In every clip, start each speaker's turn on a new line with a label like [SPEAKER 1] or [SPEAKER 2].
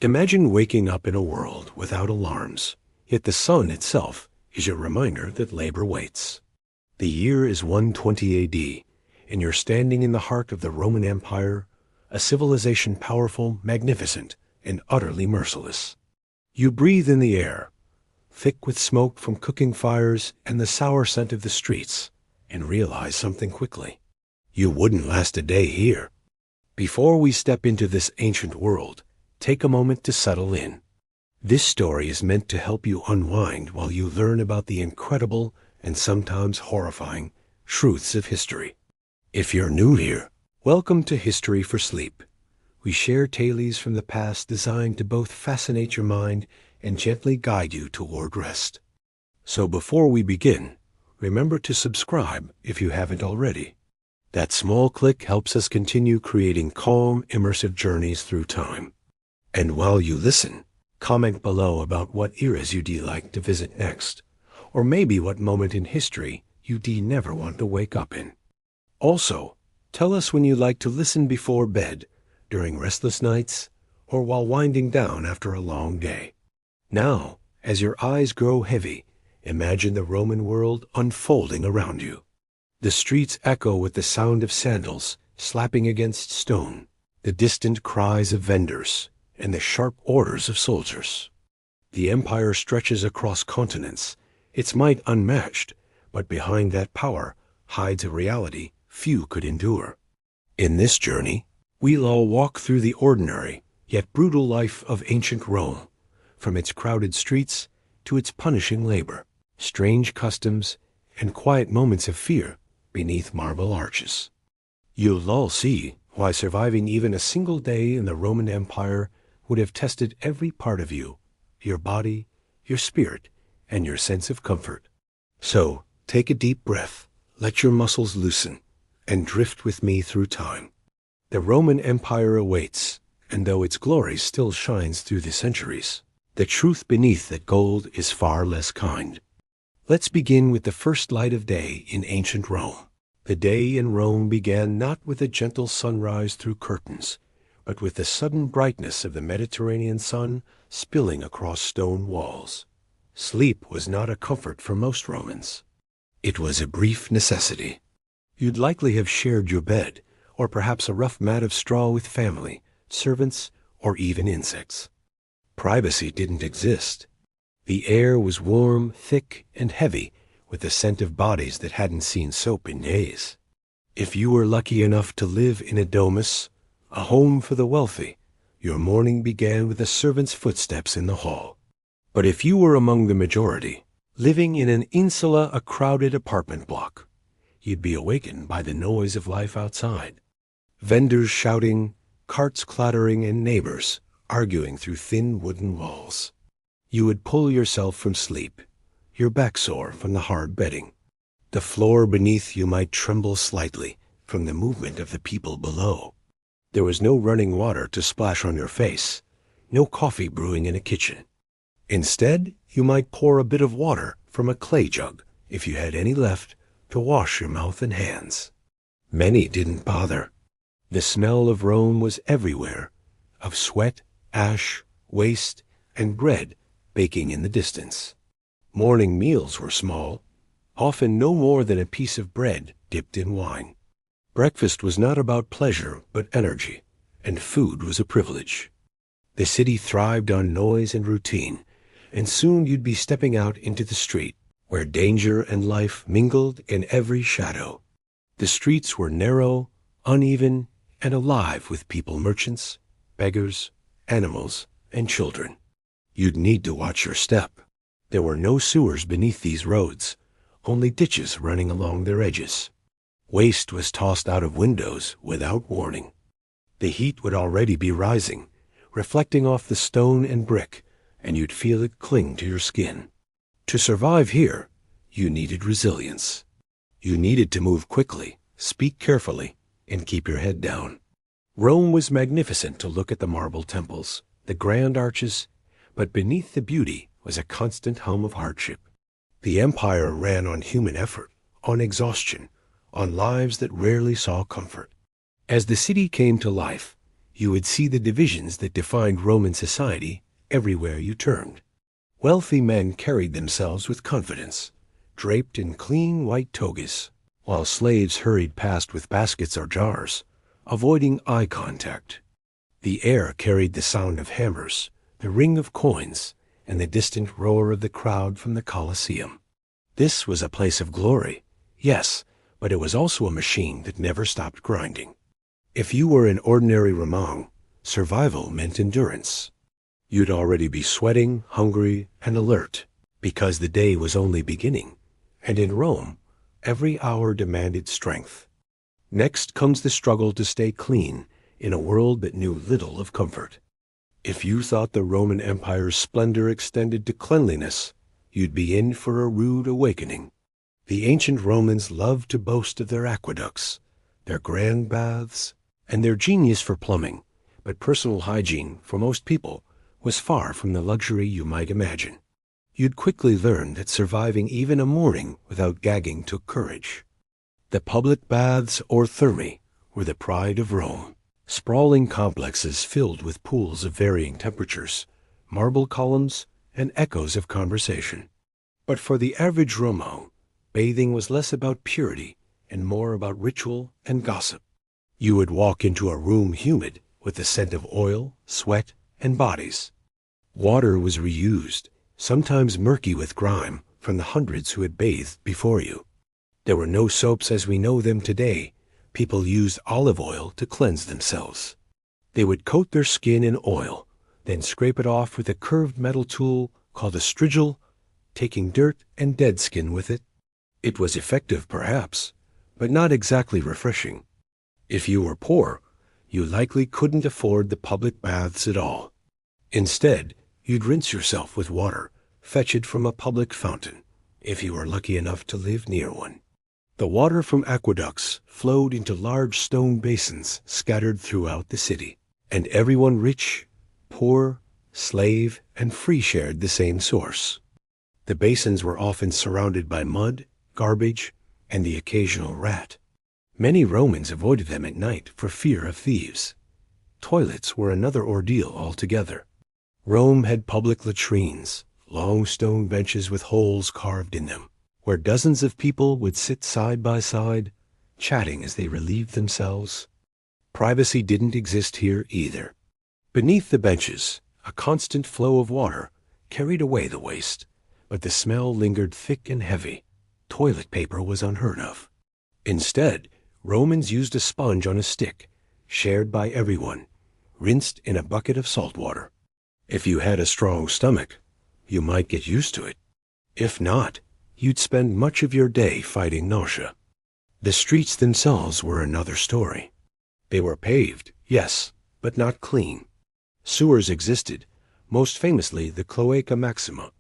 [SPEAKER 1] Imagine waking up in a world without alarms, yet the sun itself is your reminder that labor waits. The year is 120 AD, and you're standing in the heart of the Roman Empire, a civilization powerful, magnificent, and utterly merciless. You breathe in the air, thick with smoke from cooking fires and the sour scent of the streets, and realize something quickly. You wouldn't last a day here. Before we step into this ancient world, take a moment to settle in. This story is meant to help you unwind while you learn about the incredible and sometimes horrifying truths of history. If you're new here, welcome to History for Sleep. We share tales from the past designed to both fascinate your mind and gently guide you toward rest. So before we begin, remember to subscribe if you haven't already. That small click helps us continue creating calm, immersive journeys through time. And while you listen, comment below about what eras you'd like to visit next, or maybe what moment in history you'd never want to wake up in. Also, tell us when you like to listen before bed, during restless nights, or while winding down after a long day. Now, as your eyes grow heavy, imagine the Roman world unfolding around you. The streets echo with the sound of sandals slapping against stone, the distant cries of vendors, and the sharp orders of soldiers. The empire stretches across continents, its might unmatched, but behind that power hides a reality few could endure. In this journey, we'll all walk through the ordinary yet brutal life of ancient Rome, from its crowded streets to its punishing labor, strange customs, and quiet moments of fear beneath marble arches. You'll all see why surviving even a single day in the Roman Empire would have tested every part of you, your body, your spirit, and your sense of comfort. So, take a deep breath, let your muscles loosen, and drift with me through time. The Roman Empire awaits, and though its glory still shines through the centuries, the truth beneath that gold is far less kind. Let's begin with the first light of day in ancient Rome. The day in Rome began not with a gentle sunrise through curtains, but with the sudden brightness of the Mediterranean sun spilling across stone walls. Sleep was not a comfort for most Romans. It was a brief necessity. You'd likely have shared your bed, or perhaps a rough mat of straw with family, servants, or even insects. Privacy didn't exist. The air was warm, thick, and heavy, with the scent of bodies that hadn't seen soap in days. If you were lucky enough to live in a domus, a home for the wealthy, your morning began with a servant's footsteps in the hall. But if you were among the majority, living in an insula, a crowded apartment block, you'd be awakened by the noise of life outside. Vendors shouting, carts clattering, and neighbors arguing through thin wooden walls. You would pull yourself from sleep, your back sore from the hard bedding. The floor beneath you might tremble slightly from the movement of the people below. There was no running water to splash on your face, no coffee brewing in a kitchen. Instead, you might pour a bit of water from a clay jug, if you had any left, to wash your mouth and hands. Many didn't bother. The smell of Rome was everywhere, of sweat, ash, waste, and bread baking in the distance. Morning meals were small, often no more than a piece of bread dipped in wine. Breakfast was not about pleasure but energy, and food was a privilege. The city thrived on noise and routine, and soon you'd be stepping out into the street, where danger and life mingled in every shadow. The streets were narrow, uneven, and alive with people, merchants, beggars, animals, and children. You'd need to watch your step. There were no sewers beneath these roads, only ditches running along their edges. Waste was tossed out of windows without warning. The heat would already be rising, reflecting off the stone and brick, and you'd feel it cling to your skin. To survive here, you needed resilience. You needed to move quickly, speak carefully, and keep your head down. Rome was magnificent to look at the marble temples, the grand arches, but beneath the beauty was a constant hum of hardship. The empire ran on human effort, on exhaustion, on lives that rarely saw comfort. As the city came to life, you would see the divisions that defined Roman society everywhere you turned. Wealthy men carried themselves with confidence, draped in clean white togas, while slaves hurried past with baskets or jars, avoiding eye contact. The air carried the sound of hammers, the ring of coins, and the distant roar of the crowd from the Colosseum. This was a place of glory, yes, but it was also a machine that never stopped grinding. If you were an ordinary Roman, survival meant endurance. You'd already be sweating, hungry, and alert, because the day was only beginning, and in Rome, every hour demanded strength. Next comes the struggle to stay clean in a world that knew little of comfort. If you thought the Roman Empire's splendor extended to cleanliness, you'd be in for a rude awakening. The ancient Romans loved to boast of their aqueducts, their grand baths, and their genius for plumbing, but personal hygiene, for most people, was far from the luxury you might imagine. You'd quickly learn that surviving even a morning without gagging took courage. The public baths, or thermae, were the pride of Rome. Sprawling complexes filled with pools of varying temperatures, marble columns, and echoes of conversation. But for the average Roman, bathing was less about purity and more about ritual and gossip. You would walk into a room humid with the scent of oil, sweat, and bodies. Water was reused, sometimes murky with grime, from the hundreds who had bathed before you. There were no soaps as we know them today. People used olive oil to cleanse themselves. They would coat their skin in oil, then scrape it off with a curved metal tool called a strigil, taking dirt and dead skin with it. It was effective, perhaps, but not exactly refreshing. If you were poor, you likely couldn't afford the public baths at all. Instead, you'd rinse yourself with water, fetch it from a public fountain, if you were lucky enough to live near one. The water from aqueducts flowed into large stone basins scattered throughout the city, and everyone rich, poor, slave, and free shared the same source. The basins were often surrounded by mud, garbage, and the occasional rat. Many Romans avoided them at night for fear of thieves. Toilets were another ordeal altogether. Rome had public latrines, long stone benches with holes carved in them, where dozens of people would sit side by side, chatting as they relieved themselves. Privacy didn't exist here either. Beneath the benches, a constant flow of water carried away the waste, but the smell lingered thick and heavy. Toilet paper was unheard of. Instead, Romans used a sponge on a stick, shared by everyone, rinsed in a bucket of salt water. If you had a strong stomach, you might get used to it. If not, you'd spend much of your day fighting nausea. The streets themselves were another story. They were paved, yes, but not clean. Sewers existed, most famously the Cloaca Maxima,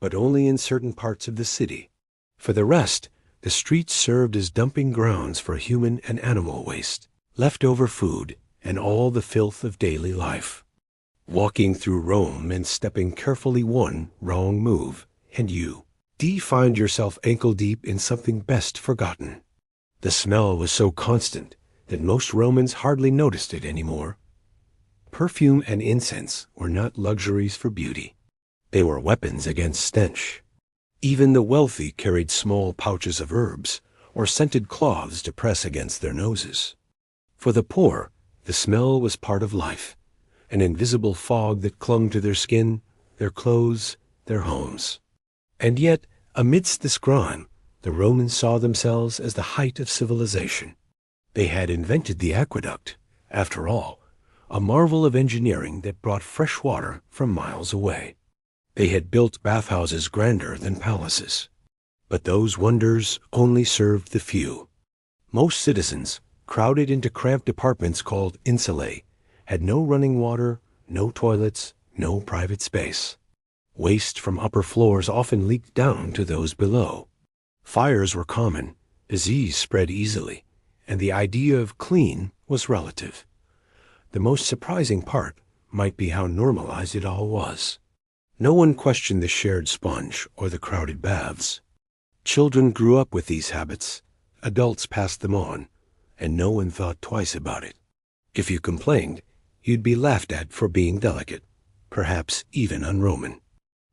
[SPEAKER 1] but only in certain parts of the city. For the rest, the streets served as dumping grounds for human and animal waste, leftover food, and all the filth of daily life. Walking through Rome meant stepping carefully one wrong move, and you find yourself ankle-deep in something best forgotten. The smell was so constant that most Romans hardly noticed it anymore. Perfume and incense were not luxuries for beauty. They were weapons against stench. Even the wealthy carried small pouches of herbs or scented cloths to press against their noses. For the poor, the smell was part of life, an invisible fog that clung to their skin, their clothes, their homes. And yet, amidst this grime, the Romans saw themselves as the height of civilization. They had invented the aqueduct, after all, a marvel of engineering that brought fresh water from miles away. They had built bathhouses grander than palaces. But those wonders only served the few. Most citizens, crowded into cramped apartments called insulae, had no running water, no toilets, no private space. Waste from upper floors often leaked down to those below. Fires were common, disease spread easily, and the idea of clean was relative. The most surprising part might be how normalized it all was. No one questioned the shared sponge or the crowded baths. Children grew up with these habits, adults passed them on, and no one thought twice about it. If you complained, you'd be laughed at for being delicate, perhaps even un-Roman.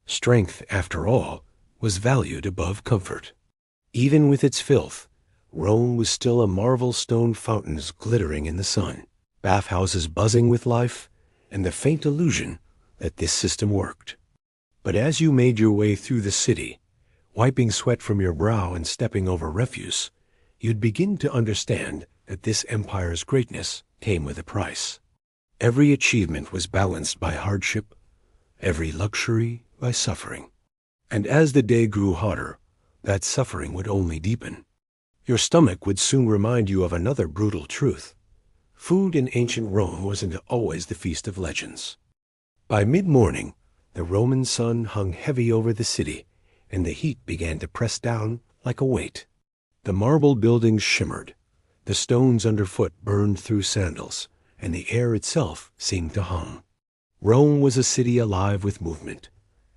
[SPEAKER 1] Strength, after all, was valued above comfort. Even with its filth, Rome was still a marvel, stone fountains glittering in the sun, bathhouses buzzing with life, and the faint illusion that this system worked. But as you made your way through the city, wiping sweat from your brow and stepping over refuse, you'd begin to understand that this empire's greatness came with a price. Every achievement was balanced by hardship, every luxury by suffering. And as the day grew hotter, that suffering would only deepen. Your stomach would soon remind you of another brutal truth. Food in ancient Rome wasn't always the feast of legends. By mid-morning, the Roman sun hung heavy over the city, and the heat began to press down like a weight. The marble buildings shimmered, the stones underfoot burned through sandals, and the air itself seemed to hum. Rome was a city alive with movement,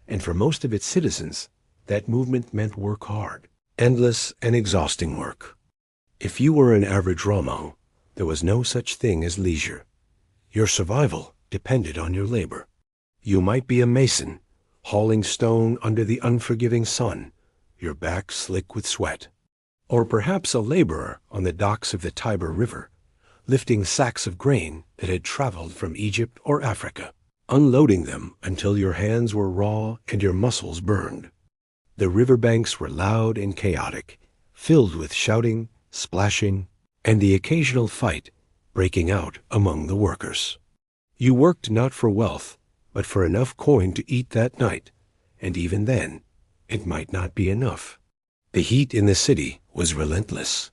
[SPEAKER 1] and for most of its citizens, that movement meant work hard, endless and exhausting work. If you were an average Roman, there was no such thing as leisure. Your survival depended on your labor. You might be a mason, hauling stone under the unforgiving sun, your back slick with sweat. Or perhaps a laborer on the docks of the Tiber River, lifting sacks of grain that had traveled from Egypt or Africa, unloading them until your hands were raw and your muscles burned. The riverbanks were loud and chaotic, filled with shouting, splashing, and the occasional fight breaking out among the workers. You worked not for wealth, but for enough coin to eat that night, and even then, it might not be enough. The heat in the city was relentless.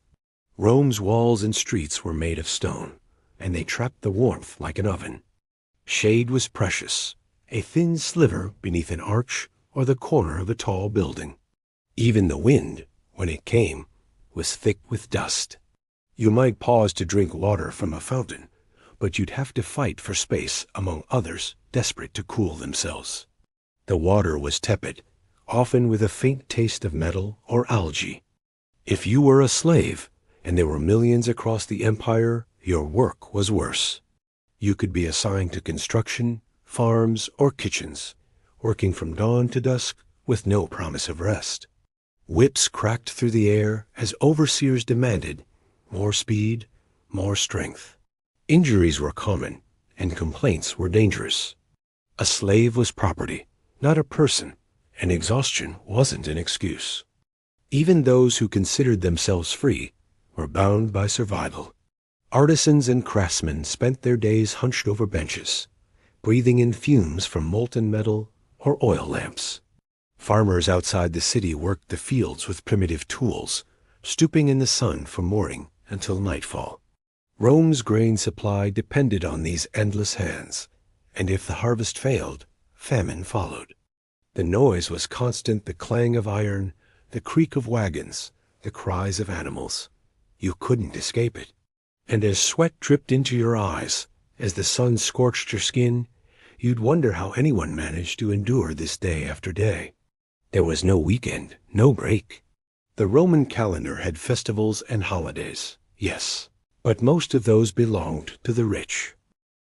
[SPEAKER 1] Rome's walls and streets were made of stone, and they trapped the warmth like an oven. Shade was precious, a thin sliver beneath an arch or the corner of a tall building. Even the wind, when it came, was thick with dust. You might pause to drink water from a fountain, but you'd have to fight for space among others desperate to cool themselves. The water was tepid, often with a faint taste of metal or algae. If you were a slave, and there were millions across the empire, your work was worse. You could be assigned to construction, farms, or kitchens, working from dawn to dusk with no promise of rest. Whips cracked through the air as overseers demanded more speed, more strength. Injuries were common, and complaints were dangerous. A slave was property, not a person, and exhaustion wasn't an excuse. Even those who considered themselves free were bound by survival. Artisans and craftsmen spent their days hunched over benches, breathing in fumes from molten metal or oil lamps. Farmers outside the city worked the fields with primitive tools, stooping in the sun from morning until nightfall. Rome's grain supply depended on these endless hands, and if the harvest failed, famine followed. The noise was constant, the clang of iron, the creak of wagons, the cries of animals. You couldn't escape it. And as sweat dripped into your eyes, as the sun scorched your skin, you'd wonder how anyone managed to endure this day after day. There was no weekend, no break. The Roman calendar had festivals and holidays, yes, but most of those belonged to the rich.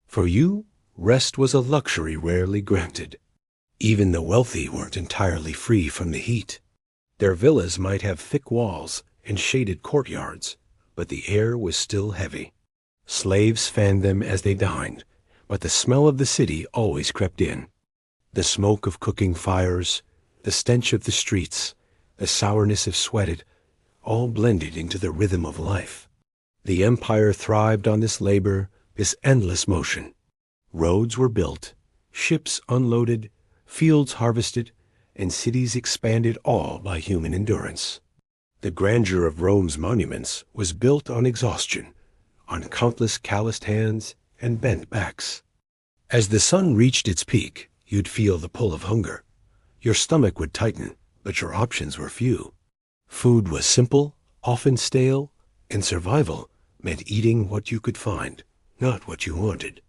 [SPEAKER 1] For you, rest was a luxury rarely granted. Even the wealthy weren't entirely free from the heat. Their villas might have thick walls and shaded courtyards, but the air was still heavy. Slaves fanned them as they dined, but the smell of the city always crept in. The smoke of cooking fires, the stench of the streets, the sourness of sweat, all blended into the rhythm of life. The empire thrived on this labor, this endless motion. Roads were built, ships unloaded, fields harvested, and cities expanded, all by human endurance. The grandeur of Rome's monuments was built on exhaustion, on countless calloused hands and bent backs. As the sun reached its peak, you'd feel the pull of hunger. Your stomach would tighten, but your options were few. Food was simple, often stale, and survival meant eating what you could find, not what you wanted.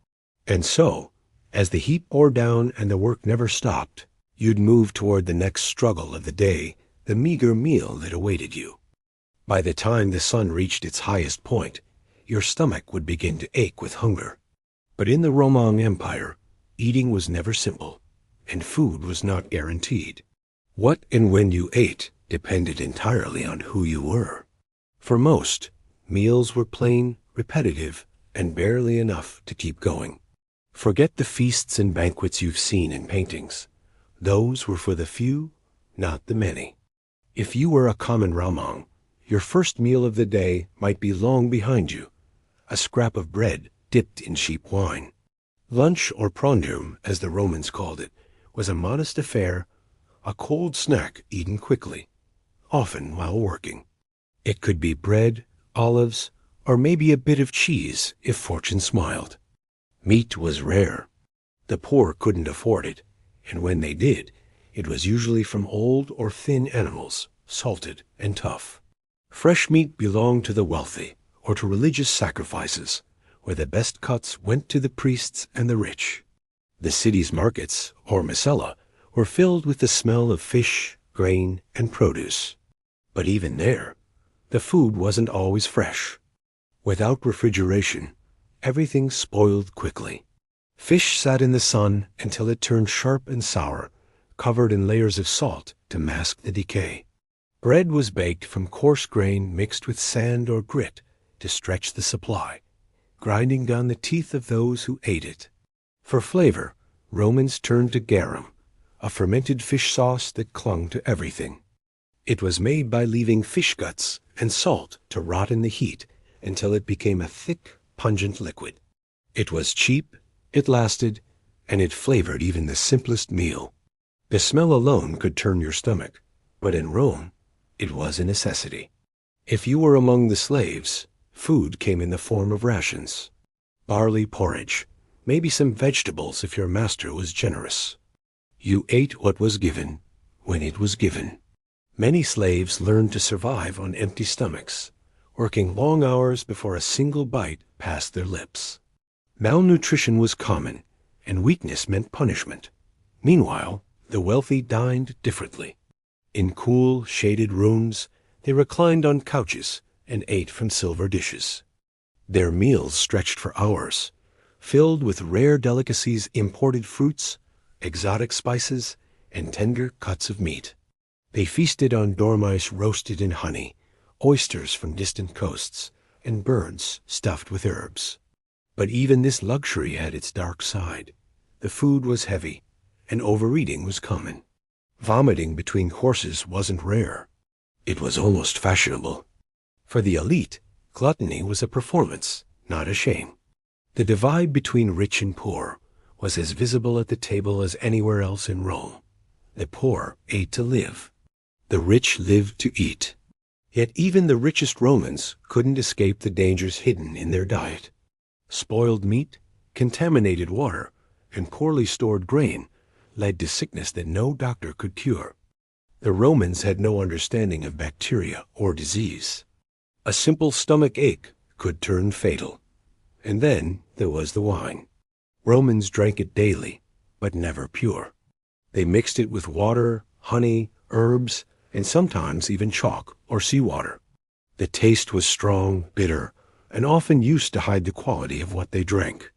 [SPEAKER 1] And so, as the heat poured down and the work never stopped, you'd move toward the next struggle of the day, the meager meal that awaited you. By the time the sun reached its highest point, your stomach would begin to ache with hunger. But in the Roman Empire, eating was never simple, and food was not guaranteed. What and when you ate depended entirely on who you were. For most, meals were plain, repetitive, and barely enough to keep going. Forget the feasts and banquets you've seen in paintings. Those were for the few, not the many. If you were a common Ramang, your first meal of the day might be long behind you, a scrap of bread dipped in cheap wine. Lunch, or prondium, as the Romans called it, was a modest affair, a cold snack eaten quickly, often while working. It could be bread, olives, or maybe a bit of cheese if fortune smiled. Meat was rare. The poor couldn't afford it, and when they did, it was usually from old or thin animals, salted and tough. Fresh meat belonged to the wealthy, or to religious sacrifices, where the best cuts went to the priests and the rich. The city's markets, or miscella, were filled with the smell of fish, grain, and produce. But even there, the food wasn't always fresh. Without refrigeration, everything spoiled quickly. Fish sat in the sun until it turned sharp and sour, covered in layers of salt to mask the decay. Bread was baked from coarse grain mixed with sand or grit to stretch the supply, grinding down the teeth of those who ate it. For flavor, Romans turned to garum, a fermented fish sauce that clung to everything. It was made by leaving fish guts and salt to rot in the heat until it became a thick, pungent liquid. It was cheap, it lasted, and it flavored even the simplest meal. The smell alone could turn your stomach, but in Rome, it was a necessity. If you were among the slaves, food came in the form of rations. Barley porridge, maybe some vegetables if your master was generous. You ate what was given, when it was given. Many slaves learned to survive on empty stomachs, working long hours before a single bite passed their lips. Malnutrition was common, and weakness meant punishment. Meanwhile, the wealthy dined differently. In cool, shaded rooms, they reclined on couches and ate from silver dishes. Their meals stretched for hours, filled with rare delicacies, imported fruits, exotic spices, and tender cuts of meat. They feasted on dormice roasted in honey, oysters from distant coasts, and birds stuffed with herbs. But even this luxury had its dark side. The food was heavy, and overeating was common. Vomiting between courses wasn't rare. It was almost fashionable. For the elite, gluttony was a performance, not a shame. The divide between rich and poor was as visible at the table as anywhere else in Rome. The poor ate to live. The rich lived to eat. Yet even the richest Romans couldn't escape the dangers hidden in their diet. Spoiled meat, contaminated water, and poorly stored grain led to sickness that no doctor could cure. The Romans had no understanding of bacteria or disease. A simple stomach ache could turn fatal. And then there was the wine. Romans drank it daily, but never pure. They mixed it with water, honey, herbs, and sometimes even chalk or seawater. The taste was strong, bitter, and often used to hide the quality of what they drank.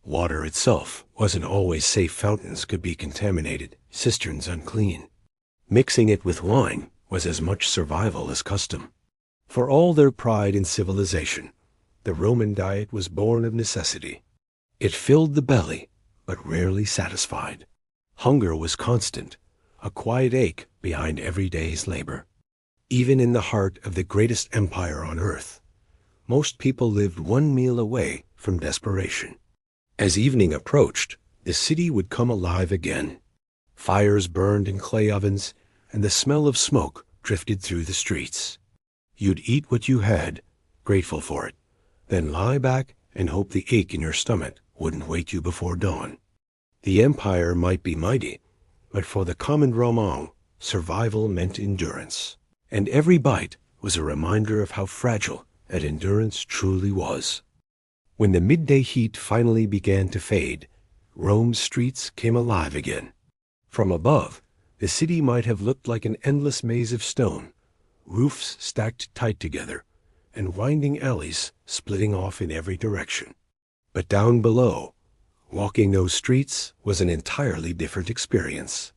[SPEAKER 1] Water itself wasn't always safe. Fountains could be contaminated, cisterns unclean. Mixing it with wine was as much survival as custom. For all their pride in civilization, the Roman diet was born of necessity. It filled the belly, but rarely satisfied. Hunger was constant, a quiet ache behind every day's labor. Even in the heart of the greatest empire on earth, most people lived one meal away from desperation. As evening approached, the city would come alive again. Fires burned in clay ovens, and the smell of smoke drifted through the streets. You'd eat what you had, grateful for it, then lie back and hope the ache in your stomach wouldn't wake you before dawn. The empire might be mighty, but for the common Roman, survival meant endurance. And every bite was a reminder of how fragile that endurance truly was. When the midday heat finally began to fade, Rome's streets came alive again. From above, the city might have looked like an endless maze of stone, roofs stacked tight together, and winding alleys splitting off in every direction. But down below, Walking those streets was an entirely different experience.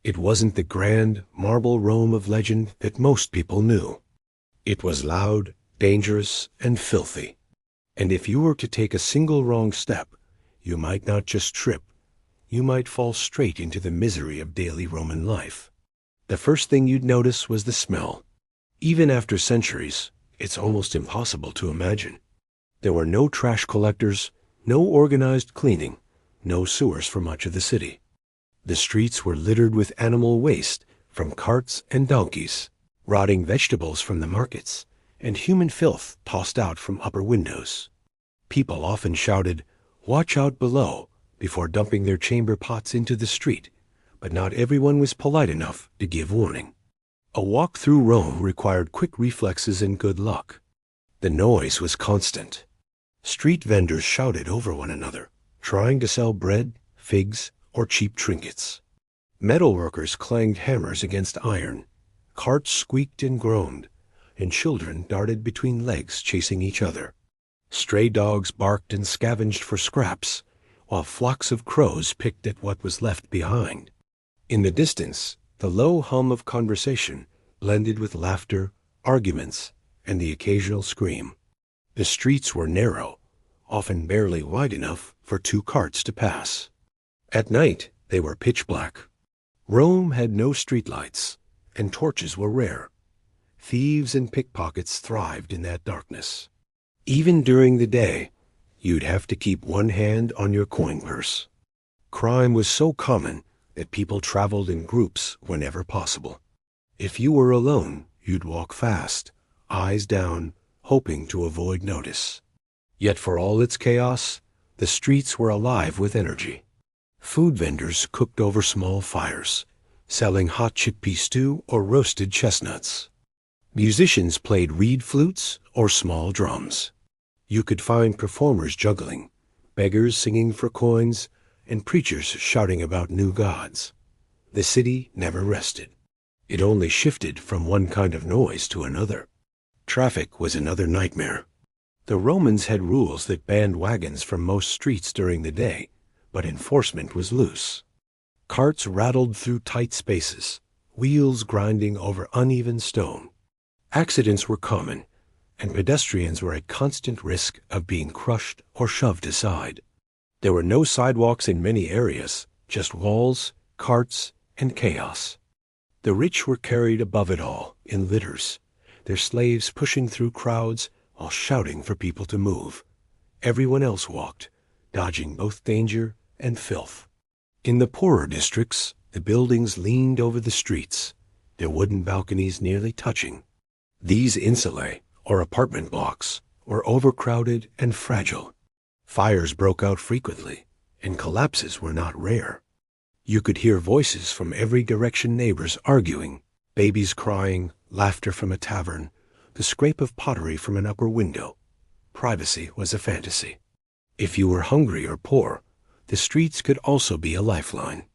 [SPEAKER 1] It wasn't the grand marble Rome of legend that most people knew. It was loud, dangerous, and filthy. And if you were to take a single wrong step, you might not just trip, you might fall straight into the misery of daily Roman life. The first thing you'd notice was the smell. Even after centuries, it's almost impossible to imagine. There were no trash collectors, no organized cleaning, no sewers for much of the city. The streets were littered with animal waste from carts and donkeys, rotting vegetables from the markets, and human filth tossed out from upper windows. People often shouted, "Watch out below," before dumping their chamber pots into the street, but not everyone was polite enough to give warning. A walk through Rome required quick reflexes and good luck. The noise was constant. Street vendors shouted over one another, trying to sell bread, figs, or cheap trinkets. Metalworkers clanged hammers against iron. Carts squeaked and groaned, and children darted between legs chasing each other. Stray dogs barked and scavenged for scraps, while flocks of crows picked at what was left behind. In the distance, the low hum of conversation blended with laughter, arguments, and the occasional scream. The streets were narrow, often barely wide enough for two carts to pass. At night, they were pitch black. Rome had no streetlights, and torches were rare. Thieves and pickpockets thrived in that darkness. Even during the day, you'd have to keep one hand on your coin purse. Crime was so common that people traveled in groups whenever possible. If you were alone, you'd walk fast, eyes down, hoping to avoid notice. Yet for all its chaos, the streets were alive with energy. Food vendors cooked over small fires, selling hot chickpea stew or roasted chestnuts. Musicians played reed flutes or small drums. You could find performers juggling, beggars singing for coins, and preachers shouting about new gods. The city never rested. It only shifted from one kind of noise to another. Traffic was another nightmare. The Romans had rules that banned wagons from most streets during the day, but enforcement was loose. Carts rattled through tight spaces, wheels grinding over uneven stone. Accidents were common, and pedestrians were at constant risk of being crushed or shoved aside. There were no sidewalks in many areas, just walls, carts, and chaos. The rich were carried above it all, in litters, their slaves pushing through crowds while shouting for people to move. Everyone else walked, dodging both danger and filth. In the poorer districts, the buildings leaned over the streets, their wooden balconies nearly touching. These insulae, or apartment blocks, were overcrowded and fragile. Fires broke out frequently, and collapses were not rare. You could hear voices from every direction, neighbors arguing, babies crying, laughter from a tavern, the scrape of pottery from an upper window. Privacy was a fantasy. If you were hungry or poor, the streets could also be a lifeline.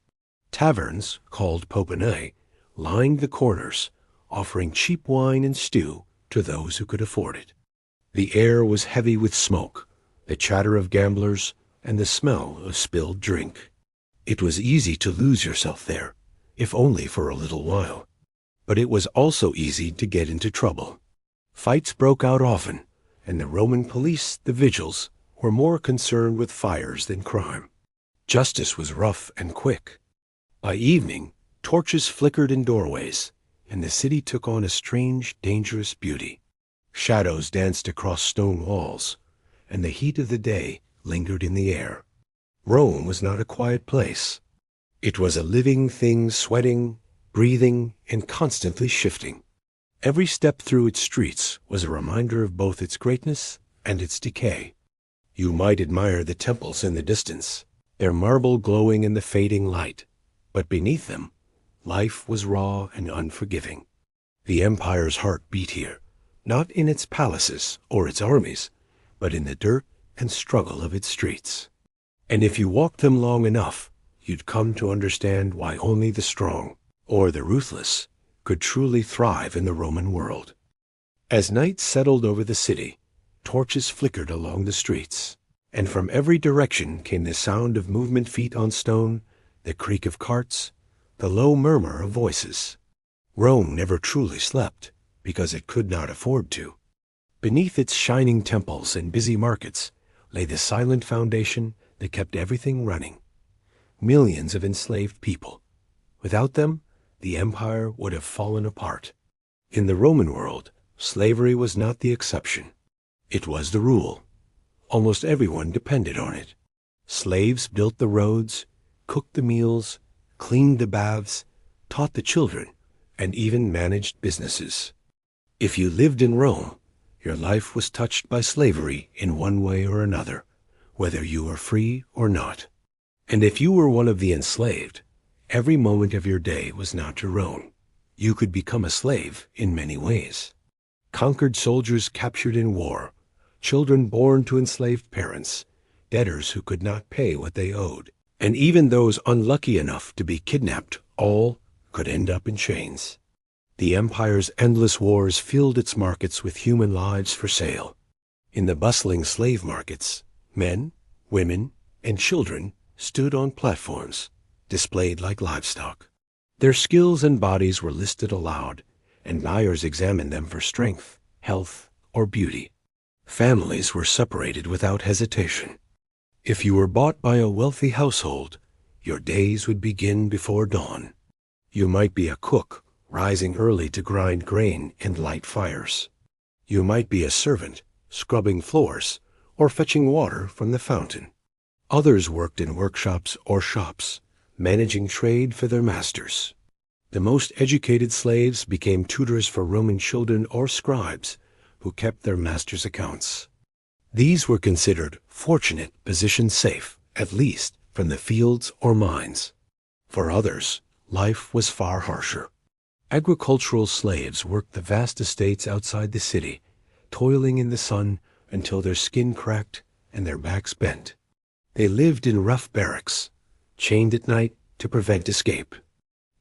[SPEAKER 1] Taverns, called popinae, lined the corners, offering cheap wine and stew to those who could afford it. The air was heavy with smoke, the chatter of gamblers, and the smell of spilled drink. It was easy to lose yourself there, if only for a little while. But it was also easy to get into trouble. Fights broke out often, and the Roman police, the vigils, were more concerned with fires than crime. Justice was rough and quick. By evening, torches flickered in doorways, and the city took on a strange, dangerous beauty. Shadows danced across stone walls, and the heat of the day lingered in the air. Rome was not a quiet place. It was a living thing, sweating, breathing, and constantly shifting. Every step through its streets was a reminder of both its greatness and its decay. You might admire the temples in the distance, their marble glowing in the fading light, but beneath them, life was raw and unforgiving. The empire's heart beat here, not in its palaces or its armies, but in the dirt and struggle of its streets. And if you walked them long enough, you'd come to understand why only the strong, or the ruthless, could truly thrive in the Roman world. As night settled over the city, torches flickered along the streets. And from every direction came the sound of movement feet on stone, the creak of carts, the low murmur of voices. Rome never truly slept, because it could not afford to. Beneath its shining temples and busy markets lay the silent foundation that kept everything running. Millions of enslaved people. Without them, the empire would have fallen apart. In the Roman world, slavery was not the exception. It was the rule. Almost everyone depended on it. Slaves built the roads, cooked the meals, cleaned the baths, taught the children, and even managed businesses. If you lived in Rome, your life was touched by slavery in one way or another, whether you were free or not. And if you were one of the enslaved, every moment of your day was not your own. You could become a slave in many ways. Conquered soldiers captured in war, children born to enslaved parents, debtors who could not pay what they owed, and even those unlucky enough to be kidnapped, all could end up in chains. The empire's endless wars filled its markets with human lives for sale. In the bustling slave markets, men, women, and children stood on platforms, displayed like livestock. Their skills and bodies were listed aloud, and buyers examined them for strength, health, or beauty. Families were separated without hesitation. If you were bought by a wealthy household, your days would begin before dawn. You might be a cook, rising early to grind grain and light fires. You might be a servant, scrubbing floors, or fetching water from the fountain. Others worked in workshops or shops, managing trade for their masters. The most educated slaves became tutors for Roman children or scribes who kept their masters' accounts. These were considered fortunate positions, safe, at least, from the fields or mines. For others, life was far harsher. Agricultural slaves worked the vast estates outside the city, toiling in the sun until their skin cracked and their backs bent. They lived in rough barracks, chained at night to prevent escape.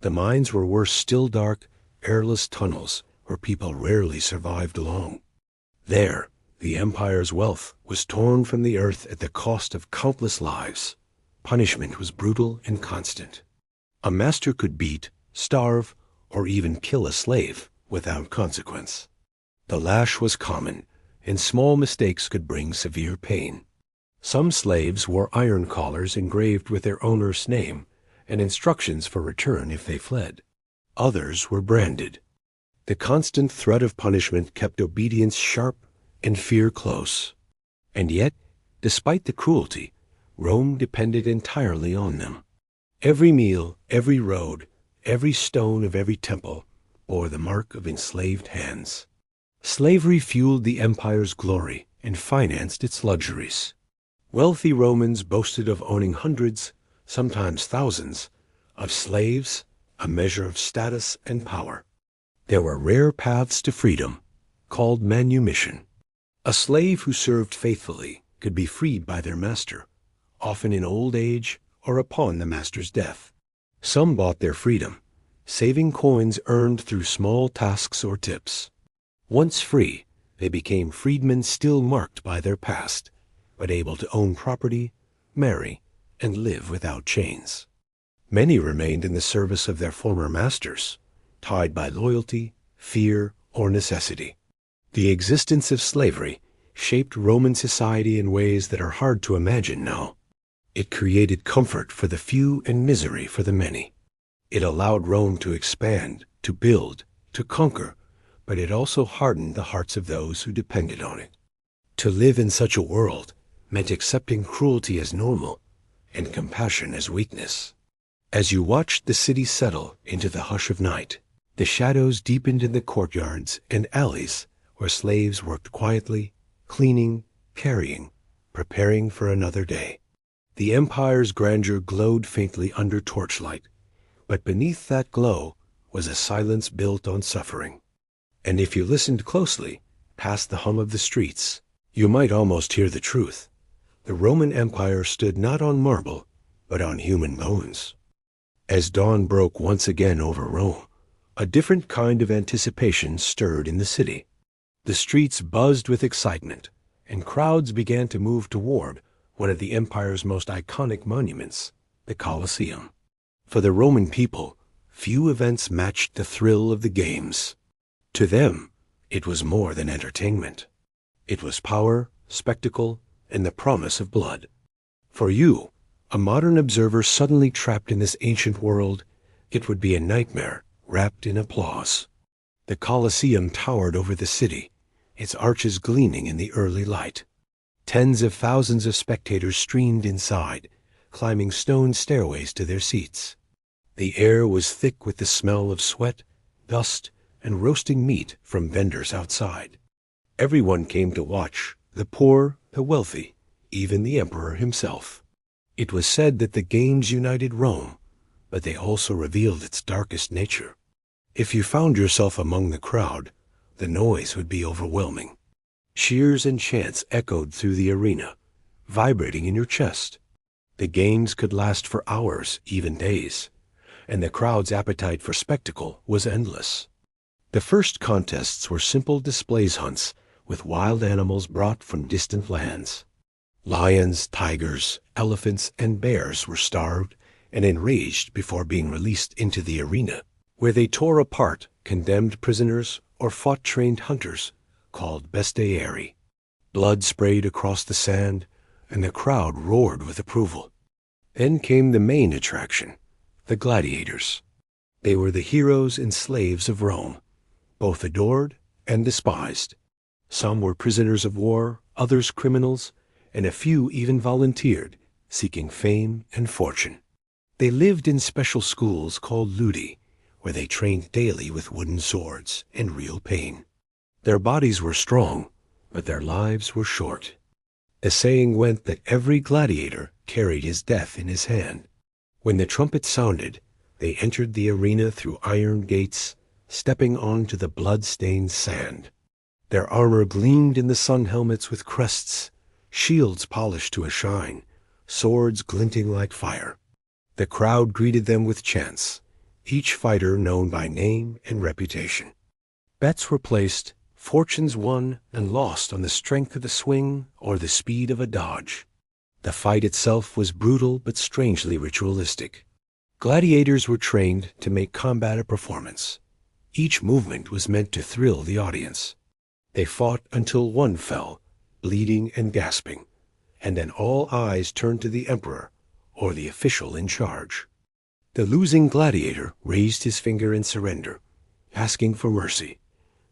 [SPEAKER 1] The mines were worse, still dark, airless tunnels where people rarely survived long. There, the empire's wealth was torn from the earth at the cost of countless lives. Punishment was brutal and constant. A master could beat, starve, or even kill a slave without consequence. The lash was common, and small mistakes could bring severe pain. Some slaves wore iron collars engraved with their owner's name and instructions for return if they fled. Others were branded. The constant threat of punishment kept obedience sharp and fear close. And yet, despite the cruelty, Rome depended entirely on them. Every meal, every road, every stone of every temple bore the mark of enslaved hands. Slavery fueled the empire's glory and financed its luxuries. Wealthy Romans boasted of owning hundreds, sometimes thousands, of slaves, a measure of status and power. There were rare paths to freedom, called manumission. A slave who served faithfully could be freed by their master, often in old age or upon the master's death. Some bought their freedom, saving coins earned through small tasks or tips. Once free, they became freedmen still marked by their past, but able to own property, marry, and live without chains. Many remained in the service of their former masters, tied by loyalty, fear, or necessity. The existence of slavery shaped Roman society in ways that are hard to imagine now. It created comfort for the few and misery for the many. It allowed Rome to expand, to build, to conquer, but it also hardened the hearts of those who depended on it. To live in such a world meant accepting cruelty as normal and compassion as weakness. As you watched the city settle into the hush of night, the shadows deepened in the courtyards and alleys where slaves worked quietly, cleaning, carrying, preparing for another day. The empire's grandeur glowed faintly under torchlight, but beneath that glow was a silence built on suffering. And if you listened closely, past the hum of the streets, you might almost hear the truth. The Roman Empire stood not on marble, but on human bones. As dawn broke once again over Rome, a different kind of anticipation stirred in the city. The streets buzzed with excitement, and crowds began to move toward one of the empire's most iconic monuments, the Colosseum. For the Roman people, few events matched the thrill of the games. To them, it was more than entertainment. It was power, spectacle, and the promise of blood. For you, a modern observer suddenly trapped in this ancient world, it would be a nightmare wrapped in applause. The Colosseum towered over the city, its arches gleaming in the early light. Tens of thousands of spectators streamed inside, climbing stone stairways to their seats. The air was thick with the smell of sweat, dust, and roasting meat from vendors outside. Everyone came to watch, the poor, the wealthy, even the emperor himself. It was said that the games united Rome, but they also revealed its darkest nature. If you found yourself among the crowd, the noise would be overwhelming. Cheers and chants echoed through the arena, vibrating in your chest. The games could last for hours, even days, and the crowd's appetite for spectacle was endless. The first contests were simple displays hunts with wild animals brought from distant lands. Lions, tigers, elephants, and bears were starved and enraged before being released into the arena, where they tore apart condemned prisoners or fought trained hunters called bestiarii. Blood sprayed across the sand, and the crowd roared with approval. Then came the main attraction, the gladiators. They were the heroes and slaves of Rome, both adored and despised. Some were prisoners of war, others criminals, and a few even volunteered, seeking fame and fortune. They lived in special schools called ludi, where they trained daily with wooden swords and real pain. Their bodies were strong, but their lives were short. The saying went that every gladiator carried his death in his hand. When the trumpet sounded, they entered the arena through iron gates, stepping onto the blood-stained sand. Their armor gleamed in the sun helmets with crests, shields polished to a shine, swords glinting like fire. The crowd greeted them with chants, each fighter known by name and reputation. Bets were placed, fortunes won and lost on the strength of the swing or the speed of a dodge. The fight itself was brutal but strangely ritualistic. Gladiators were trained to make combat a performance. Each movement was meant to thrill the audience. They fought until one fell, bleeding and gasping, and then all eyes turned to the emperor or the official in charge. The losing gladiator raised his finger in surrender, asking for mercy.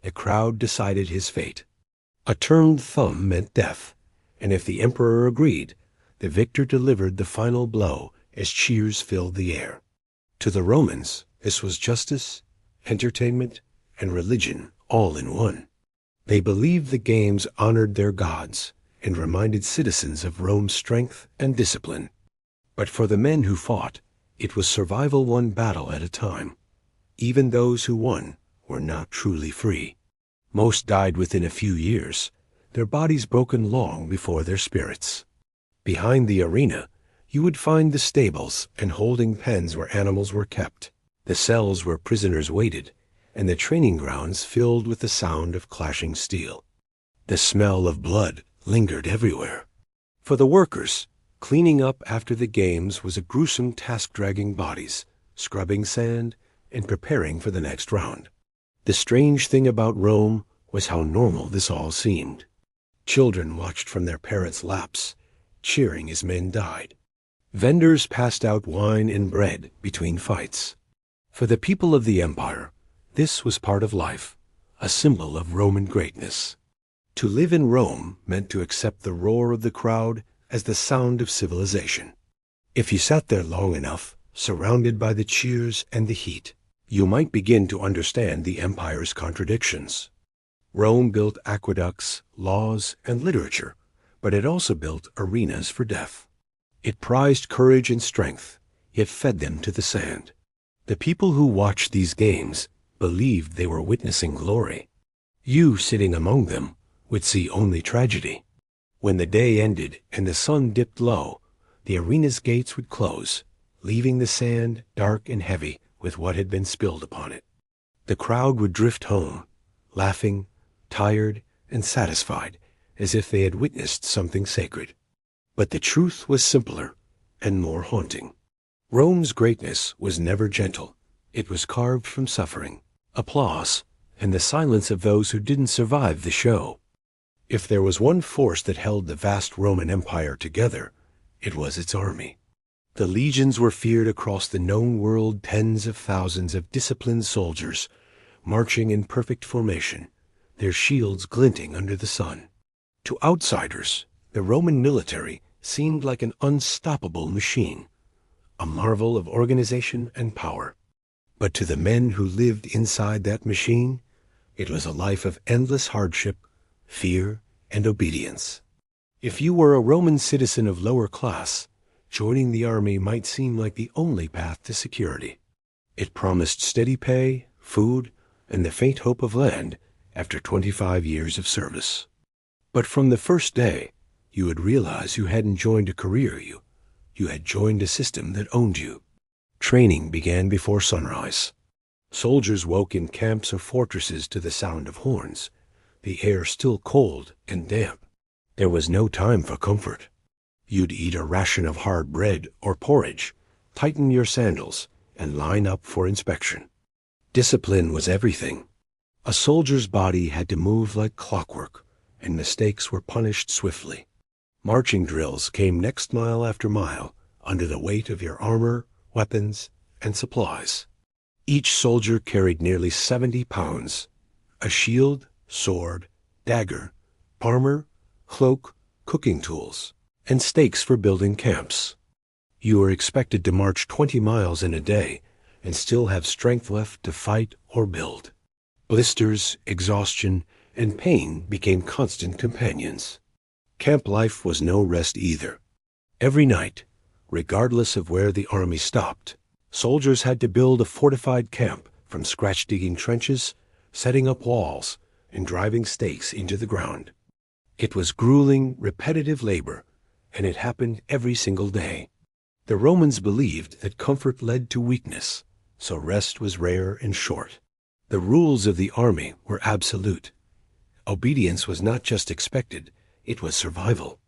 [SPEAKER 1] The crowd decided his fate. A turned thumb meant death, and if the emperor agreed, the victor delivered the final blow as cheers filled the air. To the Romans, this was justice, entertainment, and religion all in one. They believed the games honored their gods and reminded citizens of Rome's strength and discipline. But for the men who fought, it was survival one battle at a time. Even those who won were not truly free. Most died within a few years, their bodies broken long before their spirits. Behind the arena, you would find the stables and holding pens where animals were kept, the cells where prisoners waited, and the training grounds filled with the sound of clashing steel. The smell of blood lingered everywhere. For the workers, cleaning up after the games was a gruesome task, dragging bodies, scrubbing sand, and preparing for the next round. The strange thing about Rome was how normal this all seemed. Children watched from their parents' laps, cheering as men died. Vendors passed out wine and bread between fights. For the people of the empire, this was part of life, a symbol of Roman greatness. To live in Rome meant to accept the roar of the crowd as the sound of civilization. If you sat there long enough, surrounded by the cheers and the heat, you might begin to understand the empire's contradictions. Rome built aqueducts, laws, and literature, but it also built arenas for death. It prized courage and strength, yet fed them to the sand. The people who watched these games believed they were witnessing glory. You, sitting among them, would see only tragedy. When the day ended and the sun dipped low, the arena's gates would close, leaving the sand dark and heavy with what had been spilled upon it. The crowd would drift home, laughing, tired, and satisfied, as if they had witnessed something sacred. But the truth was simpler and more haunting. Rome's greatness was never gentle. It was carved from suffering, applause, and the silence of those who didn't survive the show. If there was one force that held the vast Roman Empire together, it was its army. The legions were feared across the known world, tens of thousands of disciplined soldiers, marching in perfect formation, their shields glinting under the sun. To outsiders, the Roman military seemed like an unstoppable machine, a marvel of organization and power. But to the men who lived inside that machine, it was a life of endless hardship, fear, and obedience. If you were a Roman citizen of lower class, joining the army might seem like the only path to security. It promised steady pay, food, and the faint hope of land after 25 years of service. But from the first day, you would realize you hadn't joined a career, you had joined a system that owned you. Training began before sunrise. Soldiers woke in camps or fortresses to the sound of horns, the air still cold and damp. There was no time for comfort. You'd eat a ration of hard bread or porridge, tighten your sandals, and line up for inspection. Discipline was everything. A soldier's body had to move like clockwork, and mistakes were punished swiftly. Marching drills came next mile after mile under the weight of your armor, weapons, and supplies. Each soldier carried nearly 70 pounds, a shield, sword, dagger, armor, cloak, cooking tools, and stakes for building camps. You were expected to march 20 miles in a day and still have strength left to fight or build. Blisters, exhaustion, and pain became constant companions. Camp life was no rest either. Every night, regardless of where the army stopped, soldiers had to build a fortified camp from scratch, digging trenches, setting up walls, and driving stakes into the ground. It was grueling, repetitive labor, and it happened every single day. The Romans believed that comfort led to weakness, so rest was rare and short. The rules of the army were absolute. Obedience was not just expected, it was survival.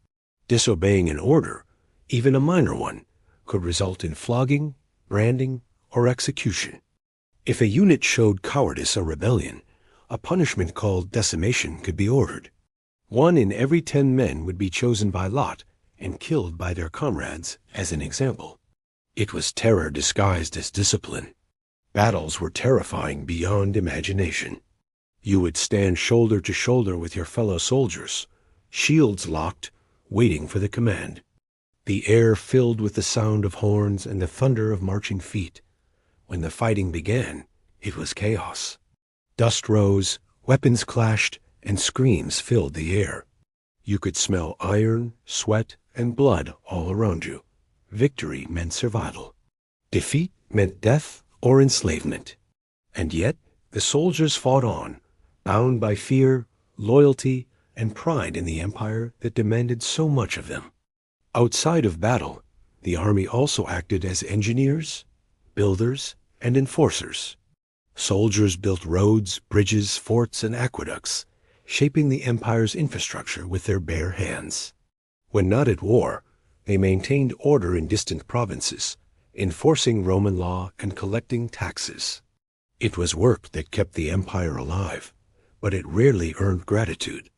[SPEAKER 1] Disobeying an order, even a minor one, could result in flogging, branding, or execution. If a unit showed cowardice or rebellion, a punishment called decimation could be ordered. 1 in every 10 men would be chosen by lot and killed by their comrades as an example. It was terror disguised as discipline. Battles were terrifying beyond imagination. You would stand shoulder to shoulder with your fellow soldiers, shields locked, waiting for the command. The air filled with the sound of horns and the thunder of marching feet. When the fighting began, it was chaos. Dust rose, weapons clashed, and screams filled the air. You could smell iron, sweat, and blood all around you. Victory meant survival. Defeat meant death or enslavement. And yet, the soldiers fought on, bound by fear, loyalty, and pride in the empire that demanded so much of them. Outside of battle, the army also acted as engineers, builders, and enforcers. Soldiers built roads, bridges, forts, and aqueducts, shaping the empire's infrastructure with their bare hands. When not at war, they maintained order in distant provinces, enforcing Roman law and collecting taxes. It was work that kept the empire alive, but it rarely earned gratitude.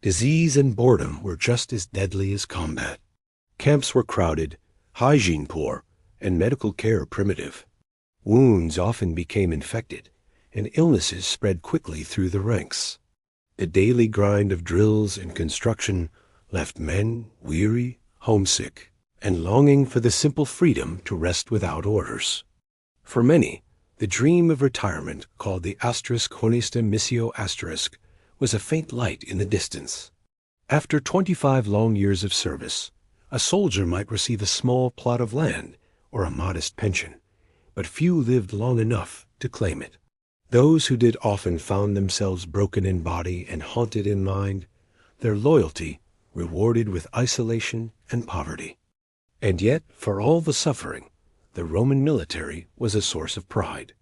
[SPEAKER 1] Disease and boredom were just as deadly as combat. Camps were crowded, hygiene poor, and medical care primitive. Wounds often became infected, and illnesses spread quickly through the ranks. The daily grind of drills and construction left men weary, homesick, and longing for the simple freedom to rest without orders. For many, the dream of retirement, called the asterisk honesta missio asterisk, was a faint light in the distance. After 25 long years of service, a soldier might receive a small plot of land or a modest pension, but few lived long enough to claim it. Those who did often found themselves broken in body and haunted in mind, their loyalty rewarded with isolation and poverty. And yet, for all the suffering, the Roman military was a source of pride.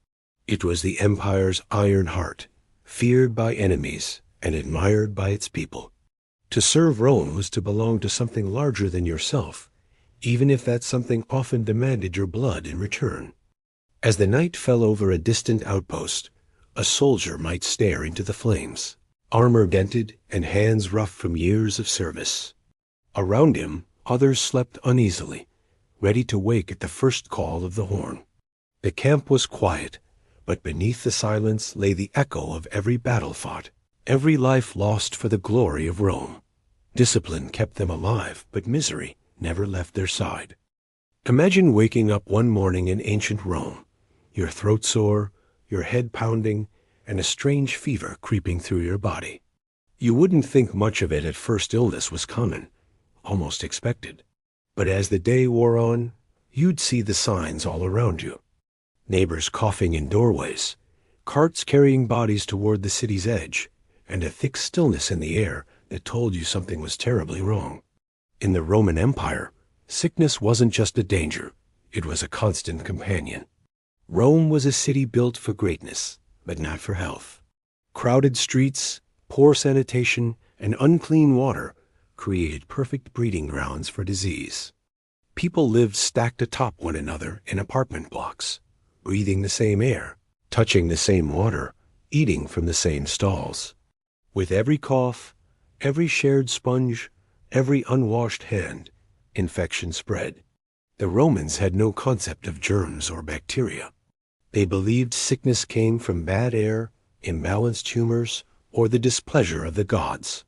[SPEAKER 1] It was the empire's iron heart, feared by enemies and admired by its people. To serve Rome was to belong to something larger than yourself, even if that something often demanded your blood in return. As the night fell over a distant outpost, a soldier might stare into the flames, armor dented and hands rough from years of service. Around him, others slept uneasily, ready to wake at the first call of the horn. The camp was quiet, but beneath the silence lay the echo of every battle fought, every life lost for the glory of Rome. Discipline kept them alive, but misery never left their side. Imagine waking up one morning in ancient Rome, your throat sore, your head pounding, and a strange fever creeping through your body. You wouldn't think much of it at first. Illness was common, almost expected. But as the day wore on, you'd see the signs all around you. Neighbors coughing in doorways, carts carrying bodies toward the city's edge, and a thick stillness in the air that told you something was terribly wrong. In the Roman Empire, sickness wasn't just a danger, it was a constant companion. Rome was a city built for greatness, but not for health. Crowded streets, poor sanitation, and unclean water created perfect breeding grounds for disease. People lived stacked atop one another in apartment blocks, breathing the same air, touching the same water, eating from the same stalls. With every cough, every shared sponge, every unwashed hand, infection spread. The Romans had no concept of germs or bacteria. They believed sickness came from bad air, imbalanced humors, or the displeasure of the gods.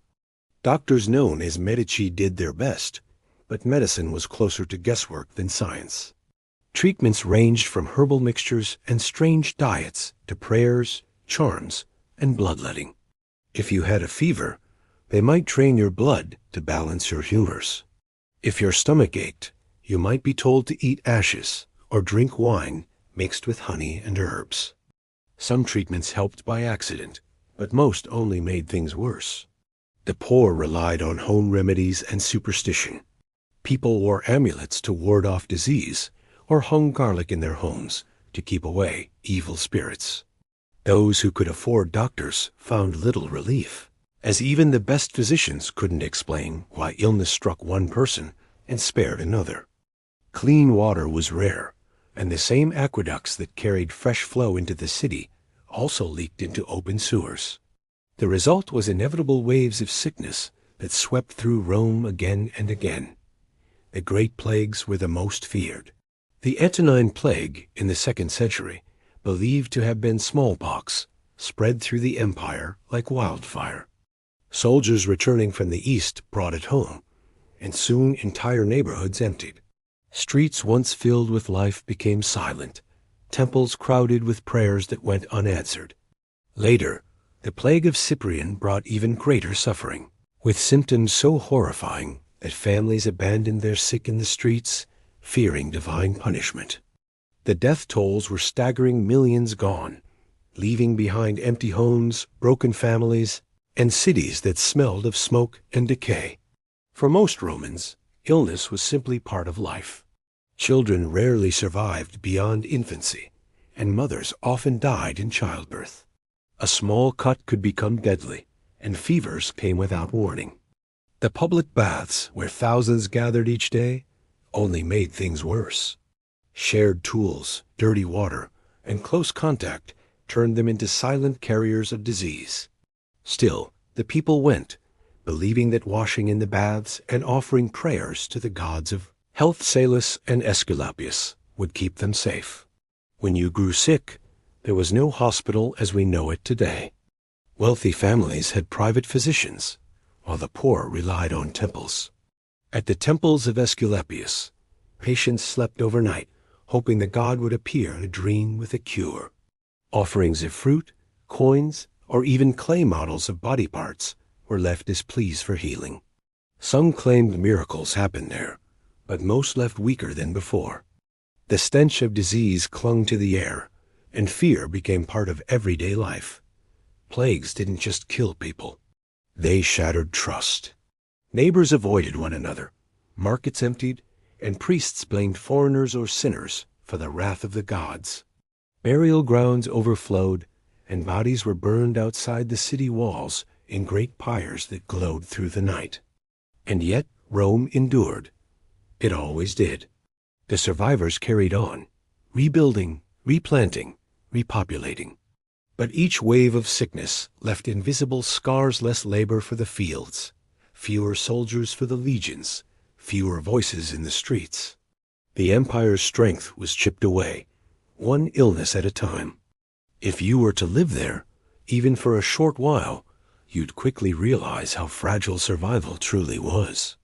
[SPEAKER 1] Doctors known as Medici did their best, but medicine was closer to guesswork than science. Treatments ranged from herbal mixtures and strange diets to prayers, charms, and bloodletting. If you had a fever, they might drain your blood to balance your humors. If your stomach ached, you might be told to eat ashes or drink wine mixed with honey and herbs. Some treatments helped by accident, but most only made things worse. The poor relied on home remedies and superstition. People wore amulets to ward off disease, or hung garlic in their homes to keep away evil spirits. Those who could afford doctors found little relief, as even the best physicians couldn't explain why illness struck one person and spared another. Clean water was rare, and the same aqueducts that carried fresh flow into the city also leaked into open sewers. The result was inevitable waves of sickness that swept through Rome again and again. The great plagues were the most feared. The Antonine Plague in the 2nd century, believed to have been smallpox, spread through the empire like wildfire. Soldiers returning from the east brought it home, and soon entire neighborhoods emptied. Streets once filled with life became silent, temples crowded with prayers that went unanswered. Later, the plague of Cyprian brought even greater suffering, with symptoms so horrifying that families abandoned their sick in the streets, fearing divine punishment. The death tolls were staggering, millions gone, leaving behind empty homes, broken families, and cities that smelled of smoke and decay. For most Romans, illness was simply part of life. Children rarely survived beyond infancy, and mothers often died in childbirth. A small cut could become deadly, and fevers came without warning. The public baths, where thousands gathered each day, only made things worse. Shared tools, dirty water, and close contact turned them into silent carriers of disease. Still, the people went, believing that washing in the baths and offering prayers to the gods of health, Salus and Aesculapius, would keep them safe. When you grew sick, there was no hospital as we know it today. Wealthy families had private physicians, while the poor relied on temples. At the temples of Aesculapius, patients slept overnight, hoping the god would appear in a dream with a cure. Offerings of fruit, coins, or even clay models of body parts were left as pleas for healing. Some claimed miracles happened there, but most left weaker than before. The stench of disease clung to the air, and fear became part of everyday life. Plagues didn't just kill people. They shattered trust. Neighbors avoided one another, markets emptied, and priests blamed foreigners or sinners for the wrath of the gods. Burial grounds overflowed, and bodies were burned outside the city walls in great pyres that glowed through the night. And yet Rome endured. It always did. The survivors carried on, rebuilding, replanting, repopulating. But each wave of sickness left invisible scars, less labor for the fields, fewer soldiers for the legions, fewer voices in the streets. The empire's strength was chipped away, one illness at a time. If you were to live there, even for a short while, you'd quickly realize how fragile survival truly was.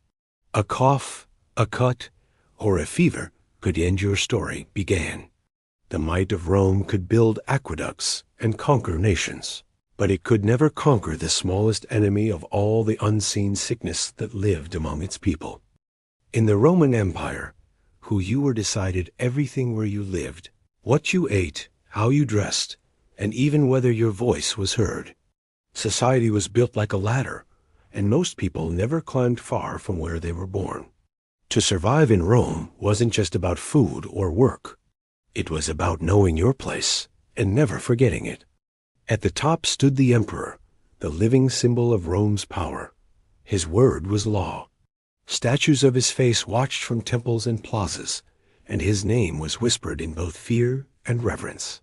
[SPEAKER 1] A cough, a cut, or a fever could end your story began. The might of Rome could build aqueducts and conquer nations, but it could never conquer the smallest enemy of all the unseen sickness that lived among its people. In the Roman Empire, who you were decided everything where you lived, what you ate, how you dressed, and even whether your voice was heard. Society was built like a ladder, and most people never climbed far from where they were born. To survive in Rome wasn't just about food or work. It was about knowing your place and never forgetting it. At the top stood the emperor, the living symbol of Rome's power. His word was law. Statues of his face watched from temples and plazas, and his name was whispered in both fear and reverence.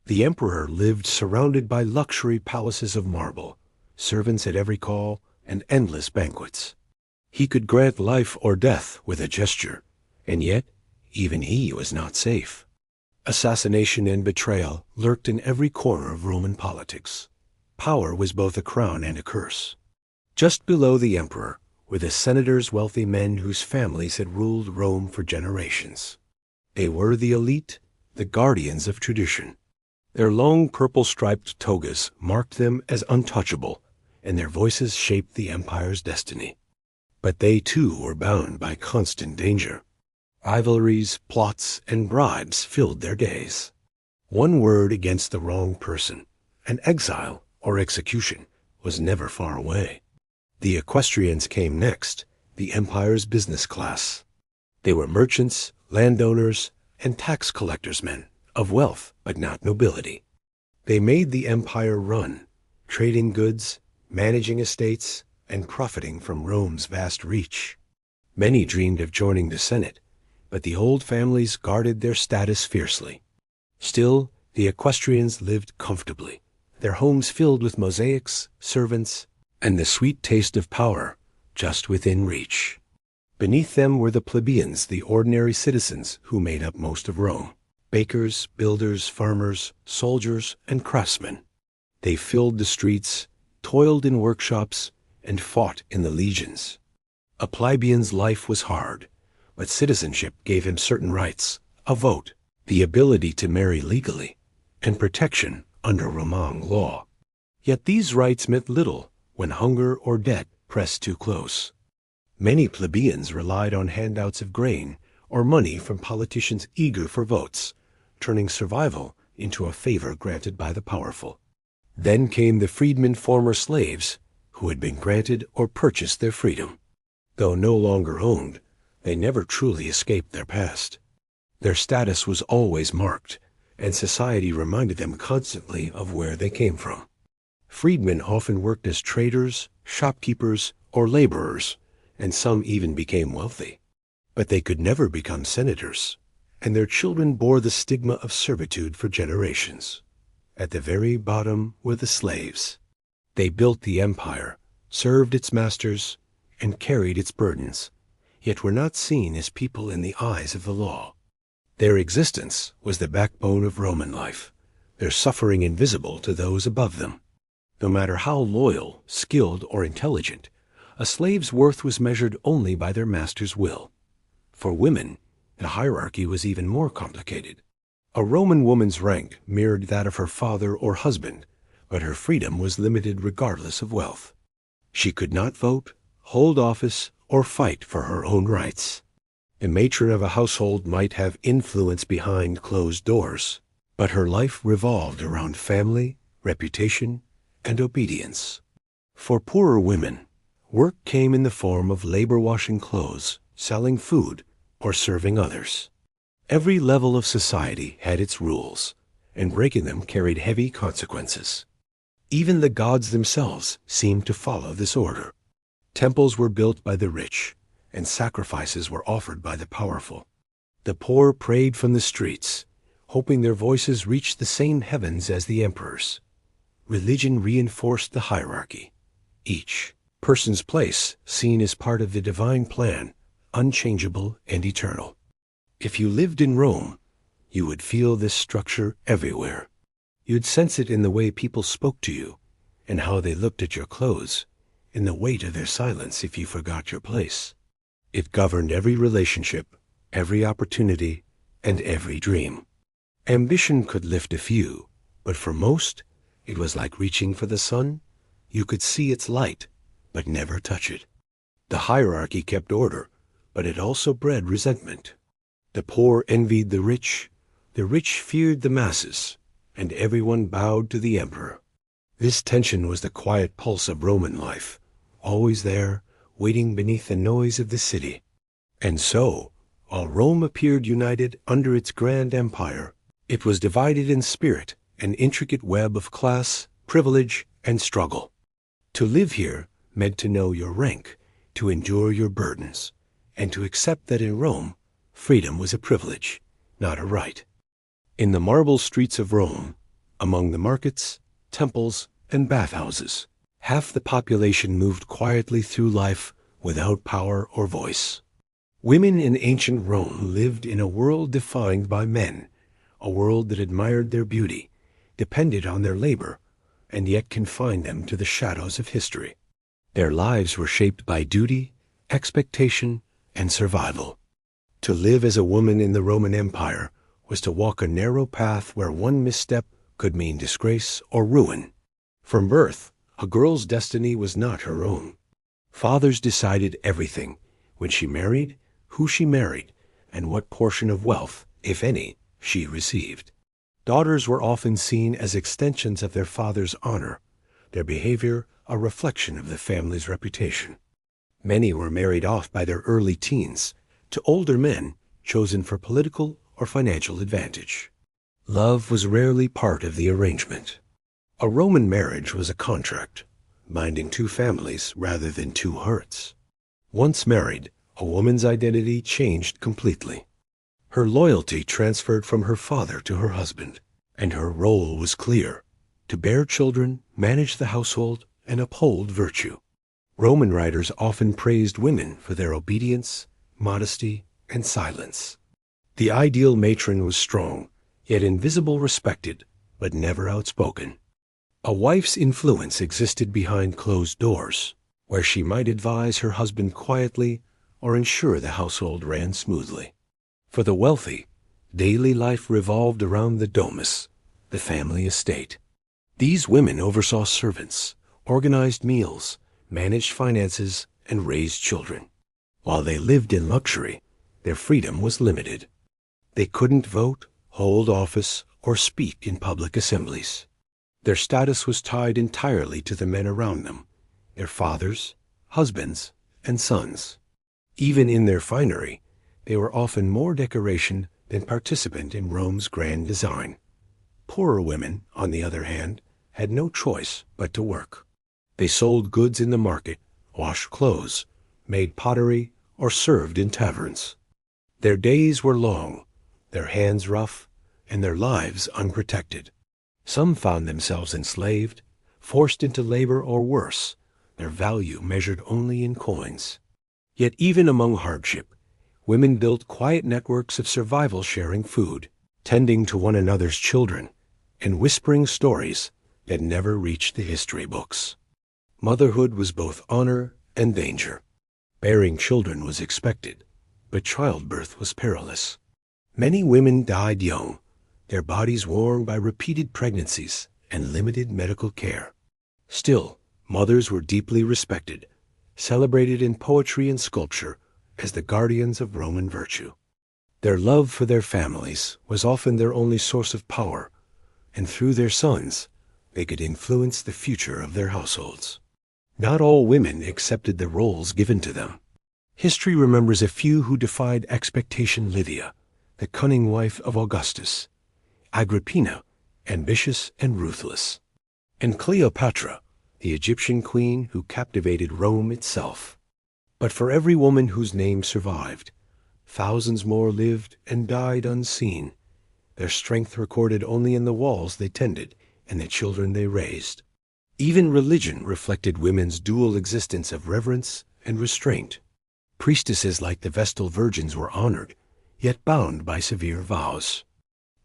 [SPEAKER 1] The emperor lived surrounded by luxury palaces of marble, servants at every call, and endless banquets. He could grant life or death with a gesture, and yet even he was not safe. Assassination and betrayal lurked in every corner of Roman politics. Power was both a crown and a curse. Just below the emperor were the senators, wealthy men whose families had ruled Rome for generations. They were the elite, the guardians of tradition. Their long purple-striped togas marked them as untouchable, and their voices shaped the empire's destiny. But they too were bound by constant danger. Rivalries, plots, and bribes filled their days. One word against the wrong person, and exile or execution was never far away. The equestrians came next, the empire's business class. They were merchants, landowners, and tax collectors' men, of wealth but not nobility. They made the empire run, trading goods, managing estates, and profiting from Rome's vast reach. Many dreamed of joining the Senate, but the old families guarded their status fiercely. Still, the equestrians lived comfortably, their homes filled with mosaics, servants, and the sweet taste of power just within reach. Beneath them were the plebeians, the ordinary citizens who made up most of Rome. Bakers, builders, farmers, soldiers, and craftsmen. They filled the streets, toiled in workshops, and fought in the legions. A plebeian's life was hard, but citizenship gave him certain rights, a vote, the ability to marry legally, and protection under Roman law. Yet these rights meant little when hunger or debt pressed too close. Many plebeians relied on handouts of grain or money from politicians eager for votes, turning survival into a favor granted by the powerful. Then came the freedmen, former slaves, who had been granted or purchased their freedom. Though no longer owned, they never truly escaped their past. Their status was always marked, and society reminded them constantly of where they came from. Freedmen often worked as traders, shopkeepers, or laborers, and some even became wealthy. But they could never become senators, and their children bore the stigma of servitude for generations. At the very bottom were the slaves. They built the empire, served its masters, and carried its burdens, yet were not seen as people in the eyes of the law. Their existence was the backbone of Roman life, their suffering invisible to those above them. No matter how loyal, skilled, or intelligent, a slave's worth was measured only by their master's will. For women, the hierarchy was even more complicated. A Roman woman's rank mirrored that of her father or husband, but her freedom was limited regardless of wealth. She could not vote, hold office, or fight for her own rights. The matron of a household might have influence behind closed doors, but her life revolved around family, reputation, and obedience. For poorer women, work came in the form of labor washing clothes, selling food, or serving others. Every level of society had its rules, and breaking them carried heavy consequences. Even the gods themselves seemed to follow this order. Temples were built by the rich, and sacrifices were offered by the powerful. The poor prayed from the streets, hoping their voices reached the same heavens as the emperors. Religion reinforced the hierarchy, each person's place seen as part of the divine plan, unchangeable and eternal. If you lived in Rome, you would feel this structure everywhere. You'd sense it in the way people spoke to you, and how they looked at your clothes, in the weight of their silence if you forgot your place. It governed every relationship, every opportunity, and every dream. Ambition could lift a few, but for most, it was like reaching for the sun. You could see its light, but never touch it. The hierarchy kept order, but it also bred resentment. The poor envied the rich feared the masses, and everyone bowed to the emperor. This tension was the quiet pulse of Roman life, always there, waiting beneath the noise of the city. And so, while Rome appeared united under its grand empire, it was divided in spirit, an intricate web of class, privilege, and struggle. To live here meant to know your rank, to endure your burdens, and to accept that in Rome, freedom was a privilege, not a right. In the marble streets of Rome, among the markets, temples, and bathhouses, half the population moved quietly through life without power or voice. Women in ancient Rome lived in a world defined by men, a world that admired their beauty, depended on their labor, and yet confined them to the shadows of history. Their lives were shaped by duty, expectation, and survival. To live as a woman in the Roman Empire was to walk a narrow path where one misstep could mean disgrace or ruin. From birth, a girl's destiny was not her own. Fathers decided everything: when she married, who she married, and what portion of wealth, if any, she received. Daughters were often seen as extensions of their father's honor, their behavior a reflection of the family's reputation. Many were married off by their early teens to older men chosen for political or financial advantage. Love was rarely part of the arrangement. A Roman marriage was a contract, binding two families rather than two hearts. Once married, a woman's identity changed completely. Her loyalty transferred from her father to her husband, and her role was clear: to bear children, manage the household, and uphold virtue. Roman writers often praised women for their obedience, modesty, and silence. The ideal matron was strong, yet invisible, respected, but never outspoken. A wife's influence existed behind closed doors, where she might advise her husband quietly or ensure the household ran smoothly. For the wealthy, daily life revolved around the domus, the family estate. These women oversaw servants, organized meals, managed finances, and raised children. While they lived in luxury, their freedom was limited. They couldn't vote, hold office, or speak in public assemblies. Their status was tied entirely to the men around them, their fathers, husbands, and sons. Even in their finery, they were often more decoration than participant in Rome's grand design. Poorer women, on the other hand, had no choice but to work. They sold goods in the market, washed clothes, made pottery, or served in taverns. Their days were long, their hands rough, and their lives unprotected. Some found themselves enslaved, forced into labor, or worse, their value measured only in coins. Yet even among hardship, women built quiet networks of survival, sharing food, tending to one another's children, and whispering stories that never reached the history books. Motherhood was both honor and danger. Bearing children was expected, but childbirth was perilous. Many women died young, their bodies worn by repeated pregnancies and limited medical care. Still, mothers were deeply respected, celebrated in poetry and sculpture as the guardians of Roman virtue. Their love for their families was often their only source of power, and through their sons, they could influence the future of their households. Not all women accepted the roles given to them. History remembers a few who defied expectation: Livia, the cunning wife of Augustus; Agrippina, ambitious and ruthless; and Cleopatra, the Egyptian queen who captivated Rome itself. But for every woman whose name survived, thousands more lived and died unseen, their strength recorded only in the walls they tended and the children they raised. Even religion reflected women's dual existence of reverence and restraint. Priestesses like the Vestal Virgins were honored, yet bound by severe vows.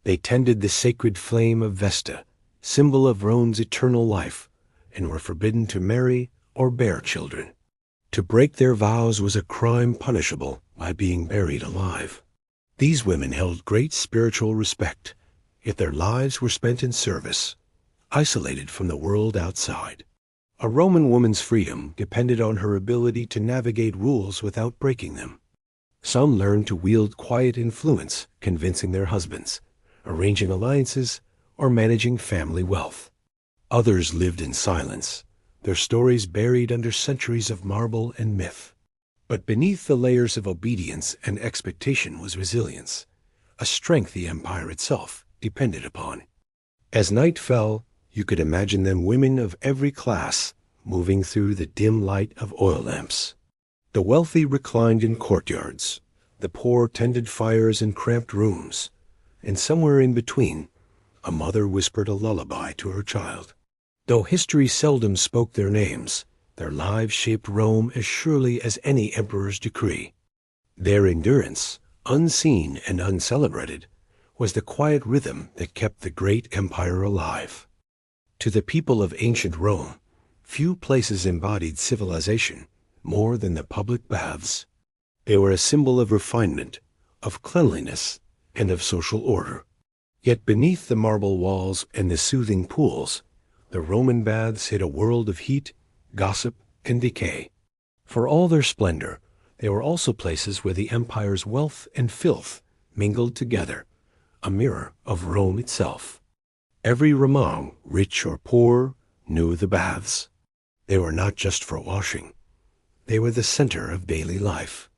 [SPEAKER 1] They tended the sacred flame of Vesta, symbol of Rome's eternal life, and were forbidden to marry or bear children. To break their vows was a crime punishable by being buried alive. These women held great spiritual respect, yet their lives were spent in service, isolated from the world outside. A Roman woman's freedom depended on her ability to navigate rules without breaking them. Some learned to wield quiet influence, convincing their husbands, arranging alliances, or managing family wealth. Others lived in silence, their stories buried under centuries of marble and myth. But beneath the layers of obedience and expectation was resilience, a strength the empire itself depended upon. As night fell, you could imagine them women of every class, moving through the dim light of oil lamps. The wealthy reclined in courtyards, the poor tended fires in cramped rooms, and somewhere in between, a mother whispered a lullaby to her child. Though history seldom spoke their names, their lives shaped Rome as surely as any emperor's decree. Their endurance, unseen and uncelebrated, was the quiet rhythm that kept the great empire alive. To the people of ancient Rome, few places embodied civilization more than the public baths. They were a symbol of refinement, of cleanliness, and of social order. Yet beneath the marble walls and the soothing pools, the Roman baths hid a world of heat, gossip, and decay. For all their splendor, they were also places where the empire's wealth and filth mingled together, a mirror of Rome itself. Every Roman, rich or poor, knew the baths. They were not just for washing. They were the center of daily life.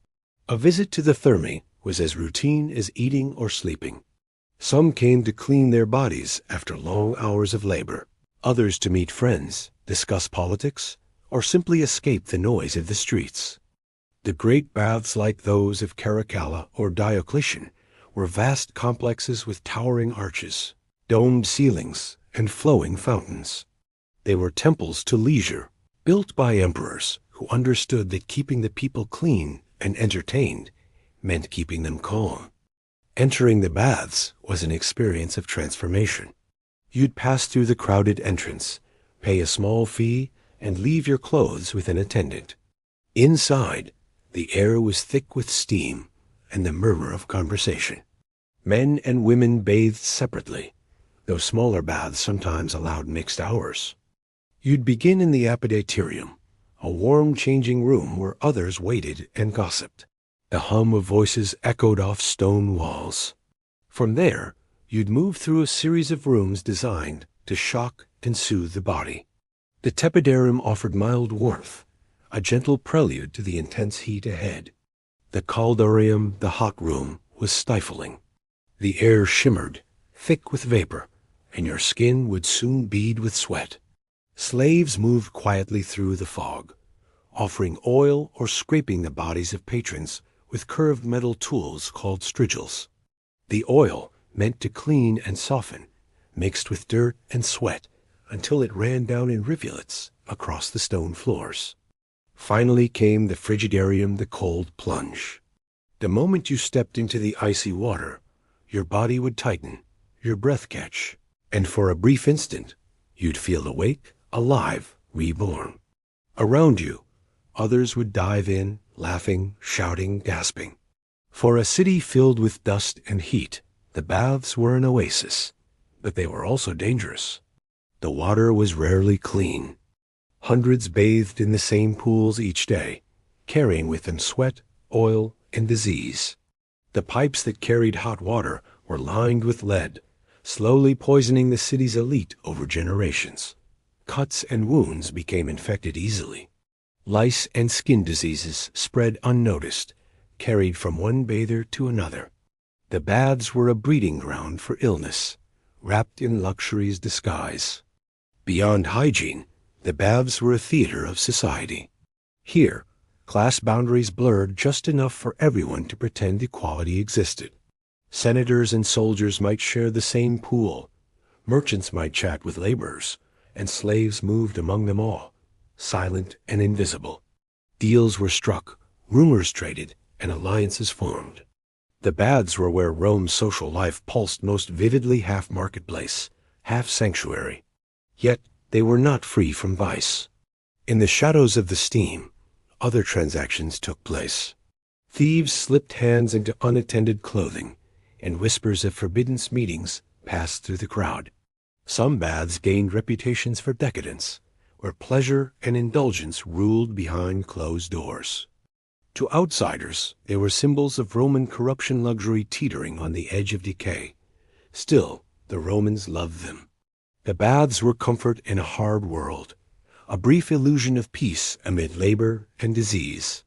[SPEAKER 1] A visit to the Thermae was as routine as eating or sleeping. Some came to clean their bodies after long hours of labor, others to meet friends, discuss politics, or simply escape the noise of the streets. The great baths like those of Caracalla or Diocletian were vast complexes with towering arches, domed ceilings, and flowing fountains. They were temples to leisure, built by emperors who understood that keeping the people clean and entertained meant keeping them calm. Entering the baths was an experience of transformation. You'd pass through the crowded entrance, pay a small fee, and leave your clothes with an attendant. Inside, the air was thick with steam and the murmur of conversation. Men and women bathed separately, though smaller baths sometimes allowed mixed hours. You'd begin in the apodiatorium, a warm changing room where others waited and gossiped. The hum of voices echoed off stone walls. From there, you'd move through a series of rooms designed to shock and soothe the body. The tepidarium offered mild warmth, a gentle prelude to the intense heat ahead. The caldarium, the hot room, was stifling. The air shimmered, thick with vapor, and your skin would soon bead with sweat. Slaves moved quietly through the fog, offering oil or scraping the bodies of patrons with curved metal tools called strigils. The oil, meant to clean and soften, mixed with dirt and sweat until it ran down in rivulets across the stone floors. Finally came the frigidarium, the cold plunge. The moment you stepped into the icy water, your body would tighten, your breath catch, and for a brief instant, you'd feel awake, alive, reborn. Around you, others would dive in, laughing, shouting, gasping. For a city filled with dust and heat, the baths were an oasis, but they were also dangerous. The water was rarely clean. Hundreds bathed in the same pools each day, carrying with them sweat, oil, and disease. The pipes that carried hot water were lined with lead, slowly poisoning the city's elite over generations. Cuts and wounds became infected easily. Lice and skin diseases spread unnoticed, carried from one bather to another. The baths were a breeding ground for illness, wrapped in luxury's disguise. Beyond hygiene, the baths were a theater of society. Here, class boundaries blurred just enough for everyone to pretend equality existed. Senators and soldiers might share the same pool, merchants might chat with laborers, and slaves moved among them all, silent and invisible. Deals were struck, rumors traded, and alliances formed. The baths were where Rome's social life pulsed most vividly, half marketplace, half sanctuary. Yet they were not free from vice. In the shadows of the steam, other transactions took place. Thieves slipped hands into unattended clothing, and whispers of forbidden meetings passed through the crowd. Some baths gained reputations for decadence, where pleasure and indulgence ruled behind closed doors. To outsiders, they were symbols of Roman corruption, luxury teetering on the edge of decay. Still, the Romans loved them. The baths were comfort in a hard world, a brief illusion of peace amid labor and disease.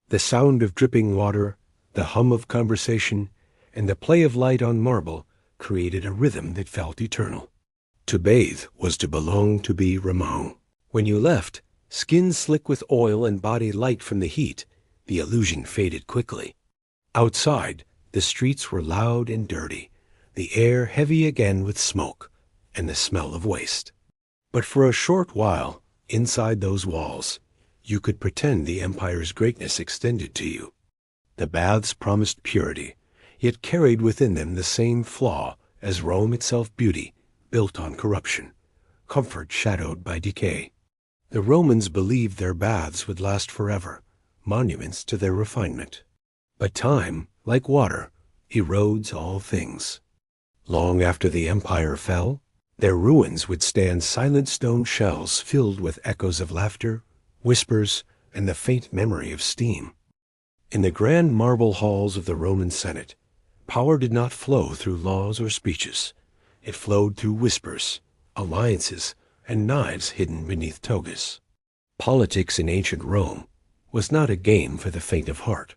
[SPEAKER 1] The sound of dripping water, the hum of conversation, and the play of light on marble created a rhythm that felt eternal. To bathe was to belong, to be Ramon. When you left, skin slick with oil and body light from the heat, the illusion faded quickly. Outside, the streets were loud and dirty, the air heavy again with smoke and the smell of waste. But for a short while, inside those walls, you could pretend the empire's greatness extended to you. The baths promised purity, yet carried within them the same flaw as Rome itself: beauty built on corruption, comfort shadowed by decay. The Romans believed their baths would last forever, monuments to their refinement. But time, like water, erodes all things. Long after the empire fell, their ruins would stand silent stone shells filled with echoes of laughter, whispers, and the faint memory of steam. In the grand marble halls of the Roman Senate, power did not flow through laws or speeches. It flowed through whispers, alliances, and knives hidden beneath togas. Politics in ancient Rome was not a game for the faint of heart.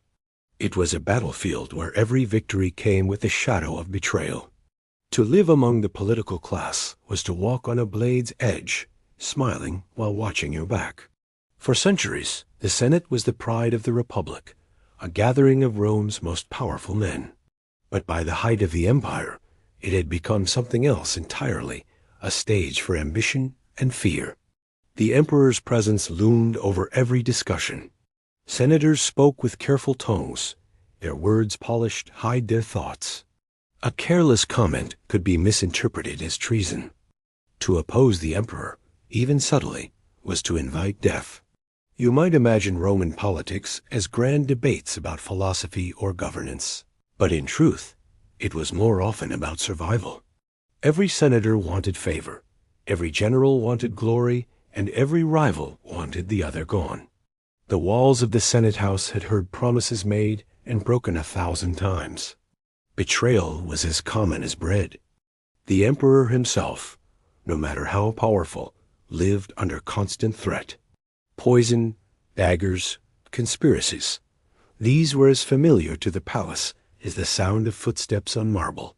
[SPEAKER 1] It was a battlefield where every victory came with the shadow of betrayal. To live among the political class was to walk on a blade's edge, smiling while watching your back. For centuries, the Senate was the pride of the Republic, a gathering of Rome's most powerful men. But by the height of the empire, it had become something else entirely, a stage for ambition and fear. The emperor's presence loomed over every discussion. Senators spoke with careful tongues, their words polished, hide their thoughts. A careless comment could be misinterpreted as treason. To oppose the emperor, even subtly, was to invite death. You might imagine Roman politics as grand debates about philosophy or governance. But in truth, it was more often about survival. Every senator wanted favor, every general wanted glory, and every rival wanted the other gone. The walls of the Senate House had heard promises made and broken 1,000 times. Betrayal was as common as bread. The emperor himself, no matter how powerful, lived under constant threat. Poison, daggers, conspiracies. These were as familiar to the palace as the sound of footsteps on marble.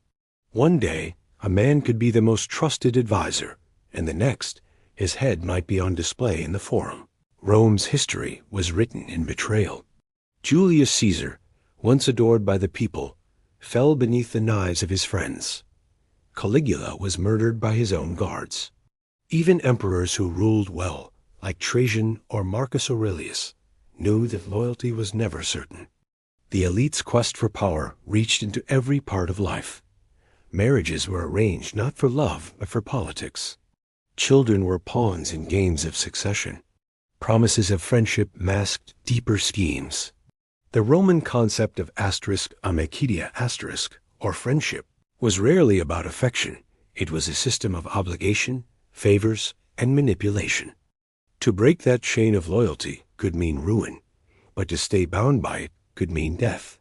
[SPEAKER 1] One day, a man could be the most trusted advisor, and the next, his head might be on display in the forum. Rome's history was written in betrayal. Julius Caesar, once adored by the people, fell beneath the knives of his friends. Caligula was murdered by his own guards. Even emperors who ruled well, like Trajan or Marcus Aurelius, knew that loyalty was never certain. The elite's quest for power reached into every part of life. Marriages were arranged not for love, but for politics. Children were pawns in games of succession. Promises of friendship masked deeper schemes. The Roman concept of amicitia*, or friendship, was rarely about affection. It was a system of obligation, favors, and manipulation. To break that chain of loyalty could mean ruin, but to stay bound by it could mean death.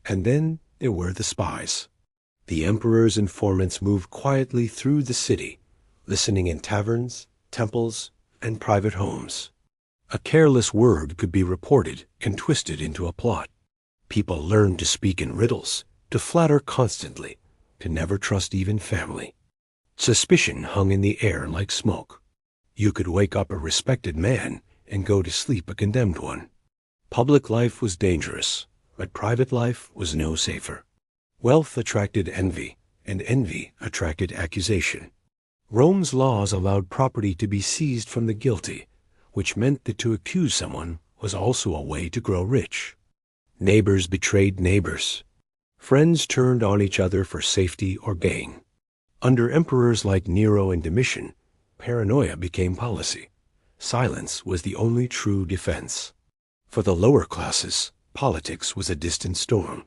[SPEAKER 1] And then there were the spies. The emperor's informants moved quietly through the city, listening in taverns, temples, and private homes. A careless word could be reported and twisted into a plot. People learned to speak in riddles, to flatter constantly, to never trust even family. Suspicion hung in the air like smoke. You could wake up a respected man and go to sleep a condemned one. Public life was dangerous, but private life was no safer. Wealth attracted envy, and envy attracted accusation. Rome's laws allowed property to be seized from the guilty, which meant that to accuse someone was also a way to grow rich. Neighbors betrayed neighbors. Friends turned on each other for safety or gain. Under emperors like Nero and Domitian, paranoia became policy. Silence was the only true defense. For the lower classes, politics was a distant storm.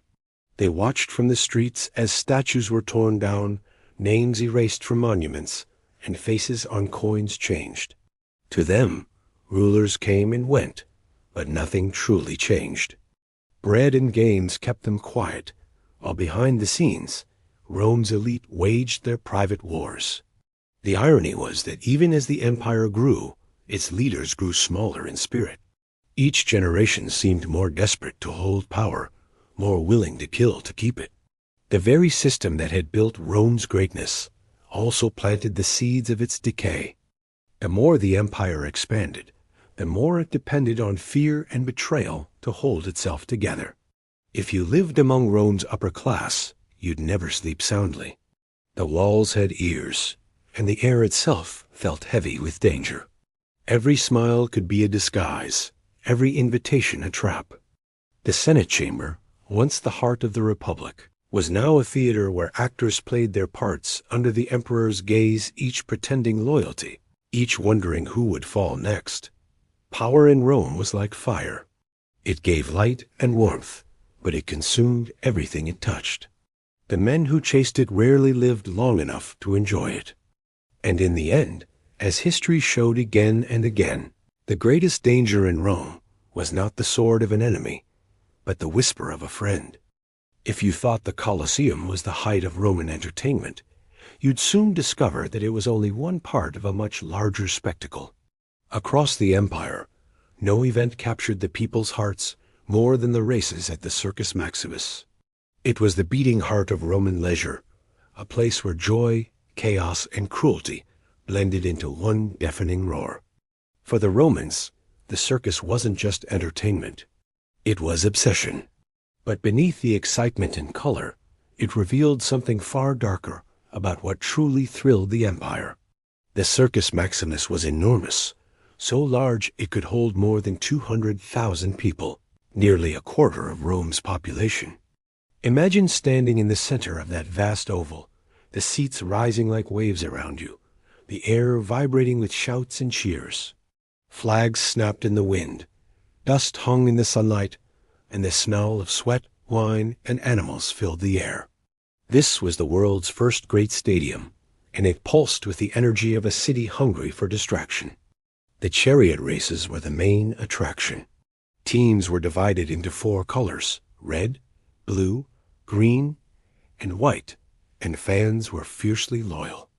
[SPEAKER 1] They watched from the streets as statues were torn down, names erased from monuments, and faces on coins changed. To them, rulers came and went, but nothing truly changed. Bread and games kept them quiet, while behind the scenes, Rome's elite waged their private wars. The irony was that even as the empire grew, its leaders grew smaller in spirit. Each generation seemed more desperate to hold power, more willing to kill to keep it. The very system that had built Rome's greatness also planted the seeds of its decay. The more the empire expanded, the more it depended on fear and betrayal to hold itself together. If you lived among Rome's upper class, you'd never sleep soundly. The walls had ears, and the air itself felt heavy with danger. Every smile could be a disguise, every invitation a trap. The Senate chamber, once the heart of the Republic, was now a theater where actors played their parts under the emperor's gaze, each pretending loyalty, each wondering who would fall next. Power in Rome was like fire. It gave light and warmth, but it consumed everything it touched. The men who chased it rarely lived long enough to enjoy it. And in the end, as history showed again and again, the greatest danger in Rome was not the sword of an enemy, but the whisper of a friend. If you thought the Colosseum was the height of Roman entertainment, you'd soon discover that it was only one part of a much larger spectacle. Across the empire, no event captured the people's hearts more than the races at the Circus Maximus. It was the beating heart of Roman leisure, a place where joy, chaos, and cruelty blended into one deafening roar. For the Romans, the circus wasn't just entertainment. It was obsession. But beneath the excitement and color, it revealed something far darker about what truly thrilled the empire. The Circus Maximus was enormous, so large it could hold more than 200,000 people, nearly a quarter of Rome's population. Imagine standing in the center of that vast oval, the seats rising like waves around you, the air vibrating with shouts and cheers. Flags snapped in the wind, dust hung in the sunlight, and the smell of sweat, wine, and animals filled the air. This was the world's first great stadium, and it pulsed with the energy of a city hungry for distraction. The chariot races were the main attraction. Teams were divided into 4 colors: red, blue, green, and white, and fans were fiercely loyal.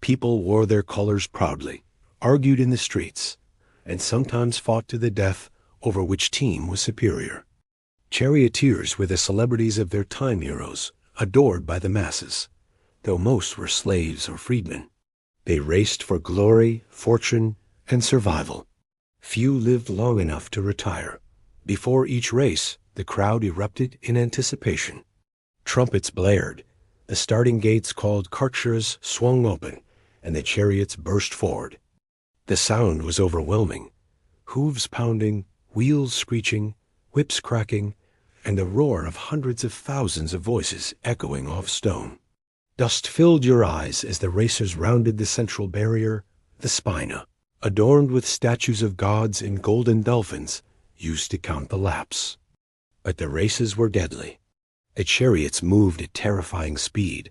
[SPEAKER 1] People wore their colors proudly, argued in the streets, and sometimes fought to the death over which team was superior. Charioteers were the celebrities of their time, heroes, adored by the masses, though most were slaves or freedmen. They raced for glory, fortune, and survival. Few lived long enough to retire. Before each race, the crowd erupted in anticipation. Trumpets blared, the starting gates called cartures swung open, and the chariots burst forward. The sound was overwhelming. Hooves pounding, wheels screeching, whips cracking, and the roar of hundreds of thousands of voices echoing off stone. Dust filled your eyes as the racers rounded the central barrier, the spina, adorned with statues of gods and golden dolphins used to count the laps. But the races were deadly. The chariots moved at terrifying speed,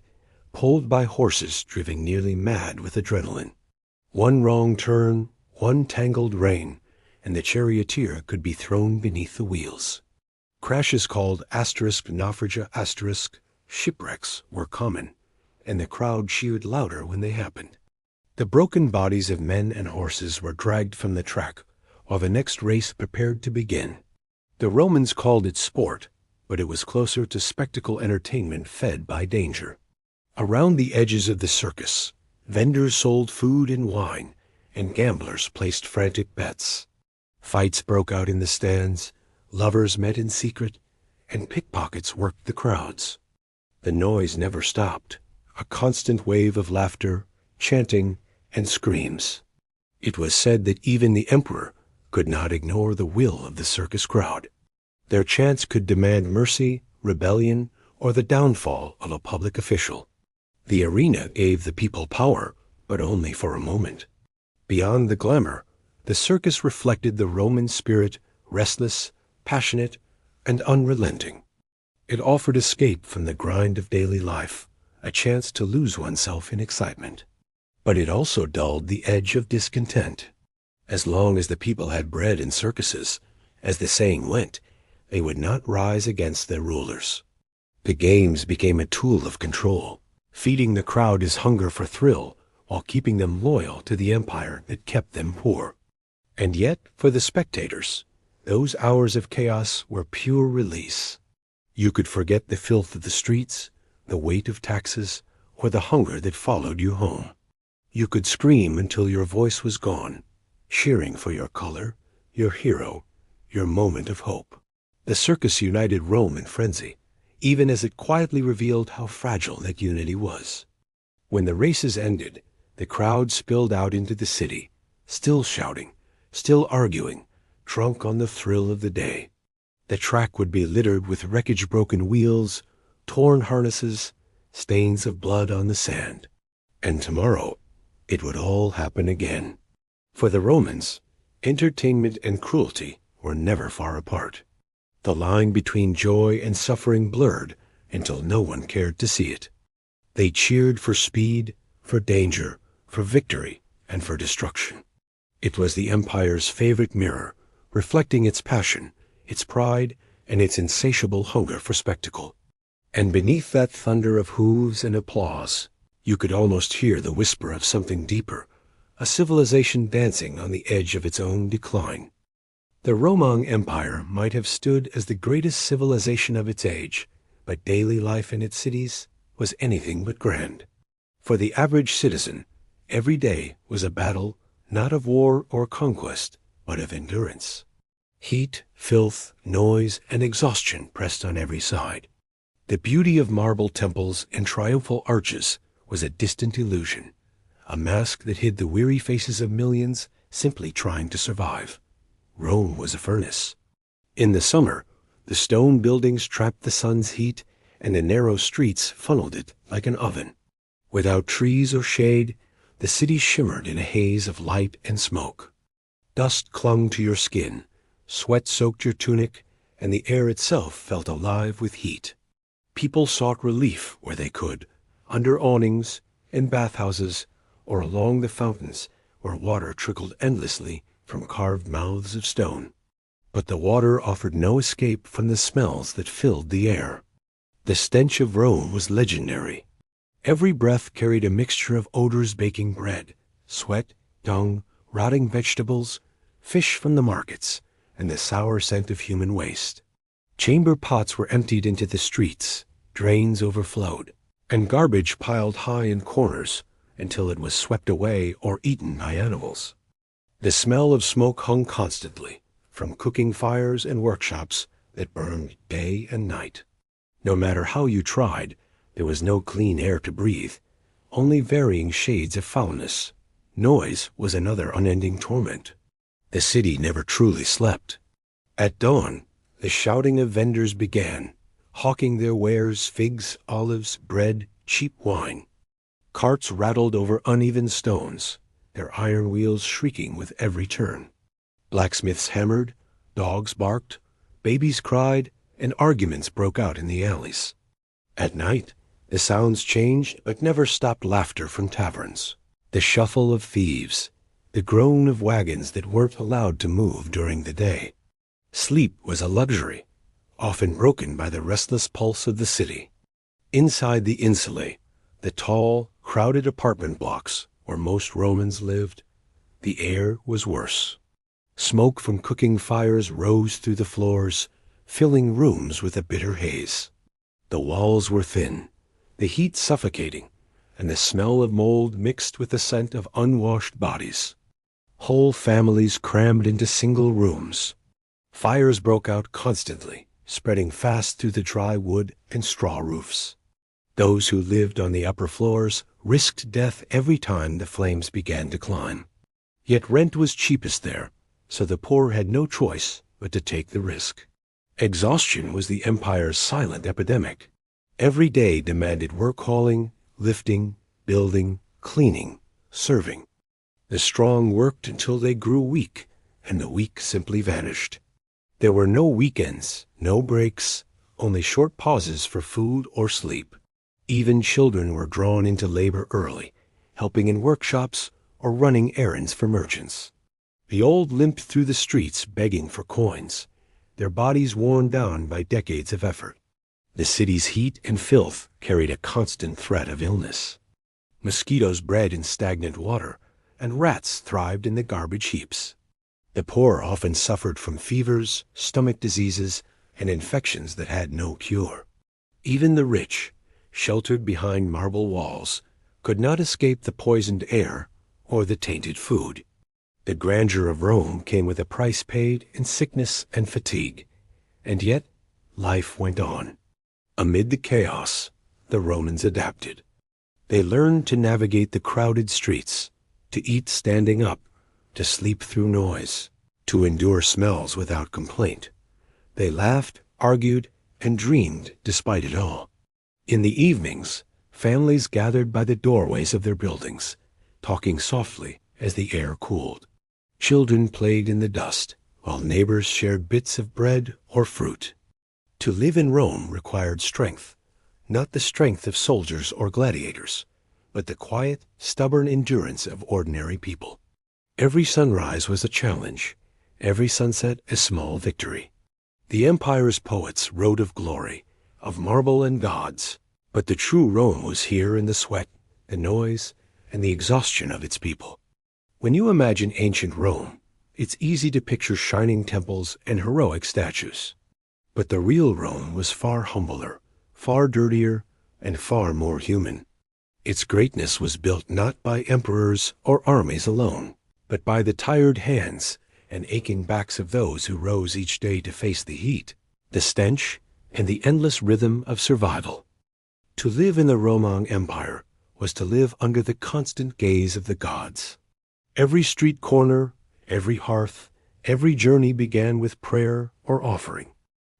[SPEAKER 1] pulled by horses driven nearly mad with adrenaline. One wrong turn, one tangled rein, and the charioteer could be thrown beneath the wheels. Crashes called naufragia shipwrecks were common, and the crowd cheered louder when they happened. The broken bodies of men and horses were dragged from the track, while the next race prepared to begin. The Romans called it sport, but it was closer to spectacle entertainment fed by danger. Around the edges of the circus, vendors sold food and wine, and gamblers placed frantic bets. Fights broke out in the stands, lovers met in secret, and pickpockets worked the crowds. The noise never stopped, a constant wave of laughter, chanting, and screams. It was said that even the emperor could not ignore the will of the circus crowd. Their chants could demand mercy, rebellion, or the downfall of a public official. The arena gave the people power, but only for a moment. Beyond the glamour, the circus reflected the Roman spirit, restless, passionate, and unrelenting. It offered escape from the grind of daily life, a chance to lose oneself in excitement. But it also dulled the edge of discontent. As long as the people had bread in circuses, as the saying went, they would not rise against their rulers. The games became a tool of control, feeding the crowd his hunger for thrill while keeping them loyal to the empire that kept them poor. And yet, for the spectators, those hours of chaos were pure release. You could forget the filth of the streets, the weight of taxes, or the hunger that followed you home. You could scream until your voice was gone, cheering for your color, your hero, your moment of hope. The circus united Rome in frenzy, even as it quietly revealed how fragile that unity was. When the races ended, the crowd spilled out into the city, still shouting, still arguing, drunk on the thrill of the day. The track would be littered with wreckage-broken wheels, torn harnesses, stains of blood on the sand. And tomorrow, it would all happen again. For the Romans, entertainment and cruelty were never far apart. The line between joy and suffering blurred until no one cared to see it. They cheered for speed, for danger, for victory, and for destruction. It was the empire's favorite mirror, reflecting its passion, its pride, and its insatiable hunger for spectacle. And beneath that thunder of hooves and applause, you could almost hear the whisper of something deeper, a civilization dancing on the edge of its own decline. The Roman Empire might have stood as the greatest civilization of its age, but daily life in its cities was anything but grand. For the average citizen, every day was a battle, not of war or conquest, but of endurance. Heat, filth, noise, and exhaustion pressed on every side. The beauty of marble temples and triumphal arches was a distant illusion, a mask that hid the weary faces of millions simply trying to survive. Rome was a furnace. In the summer, the stone buildings trapped the sun's heat, and the narrow streets funneled it like an oven. Without trees or shade, the city shimmered in a haze of light and smoke. Dust clung to your skin, sweat soaked your tunic, and the air itself felt alive with heat. People sought relief where they could, under awnings, in bathhouses, or along the fountains where water trickled endlessly from carved mouths of stone. But the water offered no escape from the smells that filled the air. The stench of Rome was legendary. Every breath carried a mixture of odors baking bread, sweat, dung, rotting vegetables, fish from the markets, and the sour scent of human waste. Chamber pots were emptied into the streets, drains overflowed, and garbage piled high in corners until it was swept away or eaten by animals. The smell of smoke hung constantly, from cooking fires and workshops that burned day and night. No matter how you tried, there was no clean air to breathe, only varying shades of foulness. Noise was another unending torment. The city never truly slept. At dawn, the shouting of vendors began, hawking their wares: figs, olives, bread, cheap wine. Carts rattled over uneven stones, their iron wheels shrieking with every turn. Blacksmiths hammered, dogs barked, babies cried, and arguments broke out in the alleys. At night, the sounds changed but never stopped laughter from taverns. The shuffle of thieves, the groan of wagons that weren't allowed to move during the day. Sleep was a luxury, often broken by the restless pulse of the city. Inside the insulae, the tall, crowded apartment blocks where most Romans lived, the air was worse. Smoke from cooking fires rose through the floors, filling rooms with a bitter haze. The walls were thin, the heat suffocating, and the smell of mold mixed with the scent of unwashed bodies. Whole families crammed into single rooms. Fires broke out constantly, spreading fast through the dry wood and straw roofs. Those who lived on the upper floors risked death every time the flames began to climb. Yet rent was cheapest there, so the poor had no choice but to take the risk. Exhaustion was the empire's silent epidemic. Every day demanded work hauling, lifting, building, cleaning, serving. The strong worked until they grew weak, and the weak simply vanished. There were no weekends, no breaks, only short pauses for food or sleep. Even children were drawn into labor early, helping in workshops or running errands for merchants. The old limped through the streets begging for coins, their bodies worn down by decades of effort. The city's heat and filth carried a constant threat of illness. Mosquitoes bred in stagnant water, and rats thrived in the garbage heaps. The poor often suffered from fevers, stomach diseases, and infections that had no cure. Even the rich, sheltered behind marble walls, could not escape the poisoned air or the tainted food. The grandeur of Rome came with a price paid in sickness and fatigue, and yet life went on. Amid the chaos, the Romans adapted. They learned to navigate the crowded streets, to eat standing up, to sleep through noise, to endure smells without complaint. They laughed, argued, and dreamed despite it all. In the evenings, families gathered by the doorways of their buildings, talking softly as the air cooled. Children played in the dust, while neighbors shared bits of bread or fruit. To live in Rome required strength, not the strength of soldiers or gladiators, but the quiet, stubborn endurance of ordinary people. Every sunrise was a challenge, every sunset a small victory. The empire's poets wrote of glory, of marble and gods, but the true Rome was here in the sweat, the noise, and the exhaustion of its people. When you imagine ancient Rome, it's easy to picture shining temples and heroic statues. But the real Rome was far humbler, far dirtier, and far more human. Its greatness was built not by emperors or armies alone, but by the tired hands and aching backs of those who rose each day to face the heat, the stench, and the endless rhythm of survival. To live in the Roman Empire was to live under the constant gaze of the gods. Every street corner, every hearth, every journey began with prayer or offering.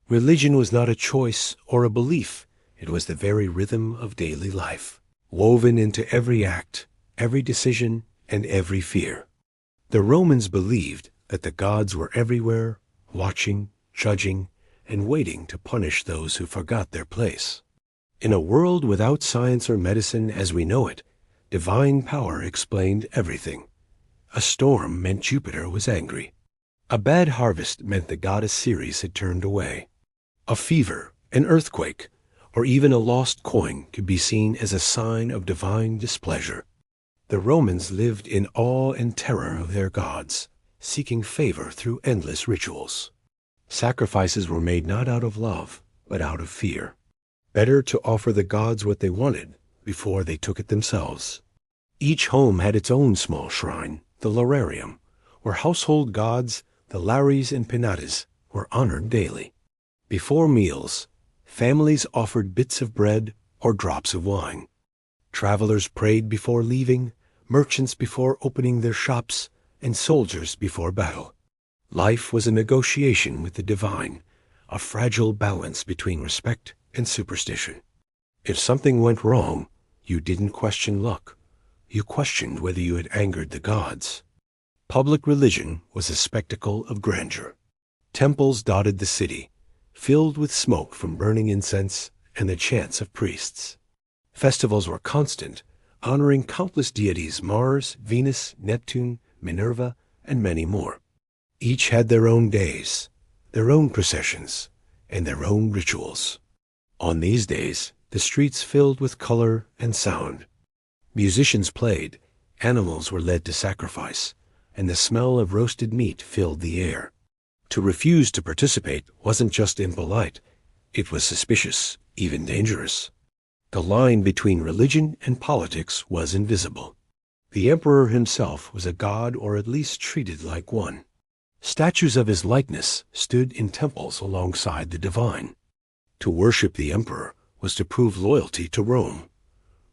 [SPEAKER 1] Religion was not a choice or a belief, it was the very rhythm of daily life, woven into every act, every decision, and every fear. The Romans believed that the gods were everywhere, watching, judging, and waiting to punish those who forgot their place. In a world without science or medicine as we know it, divine power explained everything. A storm meant Jupiter was angry. A bad harvest meant the goddess Ceres had turned away. A fever, an earthquake, or even a lost coin could be seen as a sign of divine displeasure. The Romans lived in awe and terror of their gods, seeking favor through endless rituals. Sacrifices were made not out of love, but out of fear. Better to offer the gods what they wanted before they took it themselves. Each home had its own small shrine, the Lararium, where household gods, the Lares and Penates, were honored daily. Before meals, families offered bits of bread or drops of wine. Travelers prayed before leaving, merchants before opening their shops, and soldiers before battle. Life was a negotiation with the divine, a fragile balance between respect and superstition. If something went wrong, you didn't question luck. You questioned whether you had angered the gods. Public religion was a spectacle of grandeur. Temples dotted the city, filled with smoke from burning incense and the chants of priests. Festivals were constant, honoring countless deities: Mars, Venus, Neptune, Minerva, and many more. Each had their own days, their own processions, and their own rituals. On these days, the streets filled with color and sound. Musicians played, animals were led to sacrifice, and the smell of roasted meat filled the air. To refuse to participate wasn't just impolite, it was suspicious, even dangerous. The line between religion and politics was invisible. The emperor himself was a god, or at least treated like one. Statues of his likeness stood in temples alongside the divine. To worship the emperor was to prove loyalty to Rome.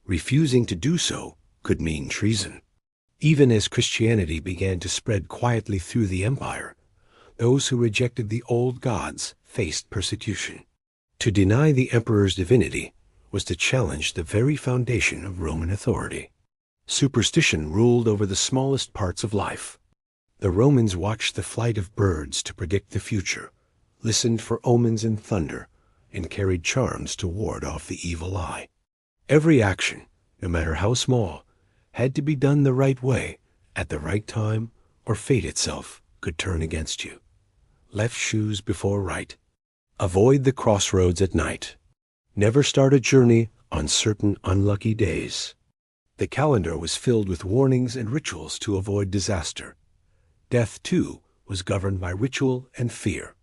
[SPEAKER 1] Refusing to do so could mean treason. Even as Christianity began to spread quietly through the empire, those who rejected the old gods faced persecution. To deny the emperor's divinity was to challenge the very foundation of Roman authority. Superstition ruled over the smallest parts of life. The Romans watched the flight of birds to predict the future, listened for omens and thunder, and carried charms to ward off the evil eye. Every action, no matter how small, had to be done the right way, at the right time, or fate itself could turn against you. Left shoes before right. Avoid the crossroads at night. Never start a journey on certain unlucky days. The calendar was filled with warnings and rituals to avoid disaster. Death, too, was governed by ritual and fear.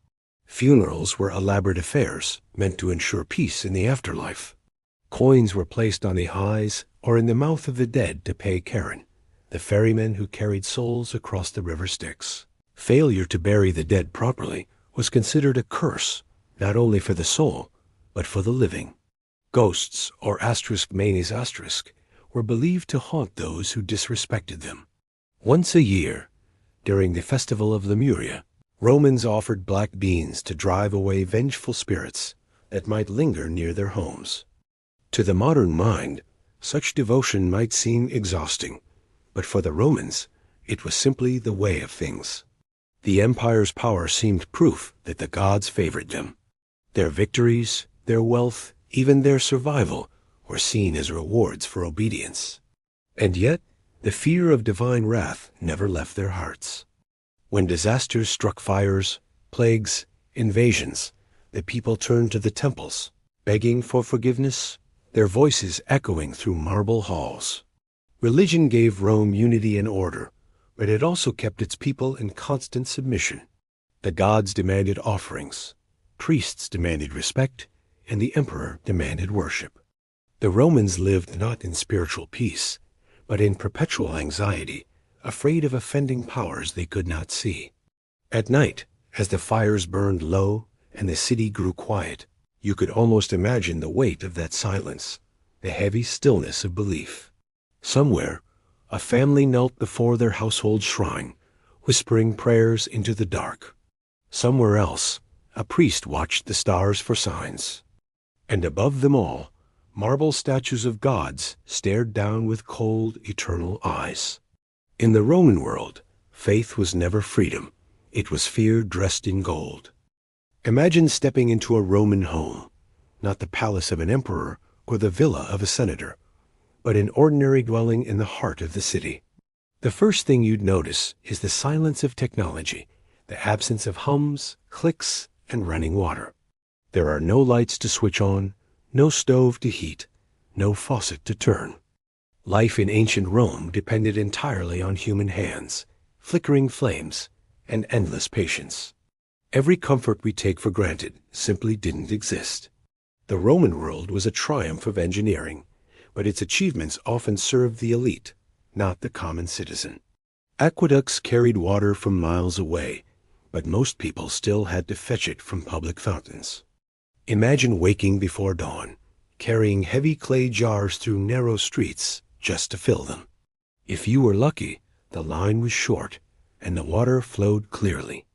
[SPEAKER 1] Funerals were elaborate affairs meant to ensure peace in the afterlife. Coins were placed on the eyes or in the mouth of the dead to pay Charon, the ferryman who carried souls across the river Styx. Failure to bury the dead properly was considered a curse, not only for the soul, but for the living. Ghosts, or asterisk manes asterisk, were believed to haunt those who disrespected them. Once a year, during the festival of Lemuria, Romans offered black beans to drive away vengeful spirits that might linger near their homes. To the modern mind, such devotion might seem exhausting, but for the Romans, it was simply the way of things. The empire's power seemed proof that the gods favored them. Their victories, their wealth, even their survival were seen as rewards for obedience. And yet, the fear of divine wrath never left their hearts. When disasters struck, fires, plagues, invasions, the people turned to the temples, begging for forgiveness, their voices echoing through marble halls. Religion gave Rome unity and order, but it also kept its people in constant submission. The gods demanded offerings, priests demanded respect, and the emperor demanded worship. The Romans lived not in spiritual peace, but in perpetual anxiety, afraid of offending powers they could not see. At night, as the fires burned low and the city grew quiet, you could almost imagine the weight of that silence, the heavy stillness of belief. Somewhere, a family knelt before their household shrine, whispering prayers into the dark. Somewhere else, a priest watched the stars for signs. And above them all, marble statues of gods stared down with cold, eternal eyes. In the Roman world, faith was never freedom. It was fear dressed in gold. Imagine stepping into a Roman home, not the palace of an emperor or the villa of a senator, but an ordinary dwelling in the heart of the city. The first thing you'd notice is the silence of technology, the absence of hums, clicks, and running water. There are no lights to switch on, no stove to heat, no faucet to turn. Life in ancient Rome depended entirely on human hands, flickering flames, and endless patience. Every comfort we take for granted simply didn't exist. The Roman world was a triumph of engineering, but its achievements often served the elite, not the common citizen. Aqueducts carried water from miles away, but most people still had to fetch it from public fountains. Imagine waking before dawn, carrying heavy clay jars through narrow streets just to fill them. If you were lucky, the line was short, and the water flowed clearly.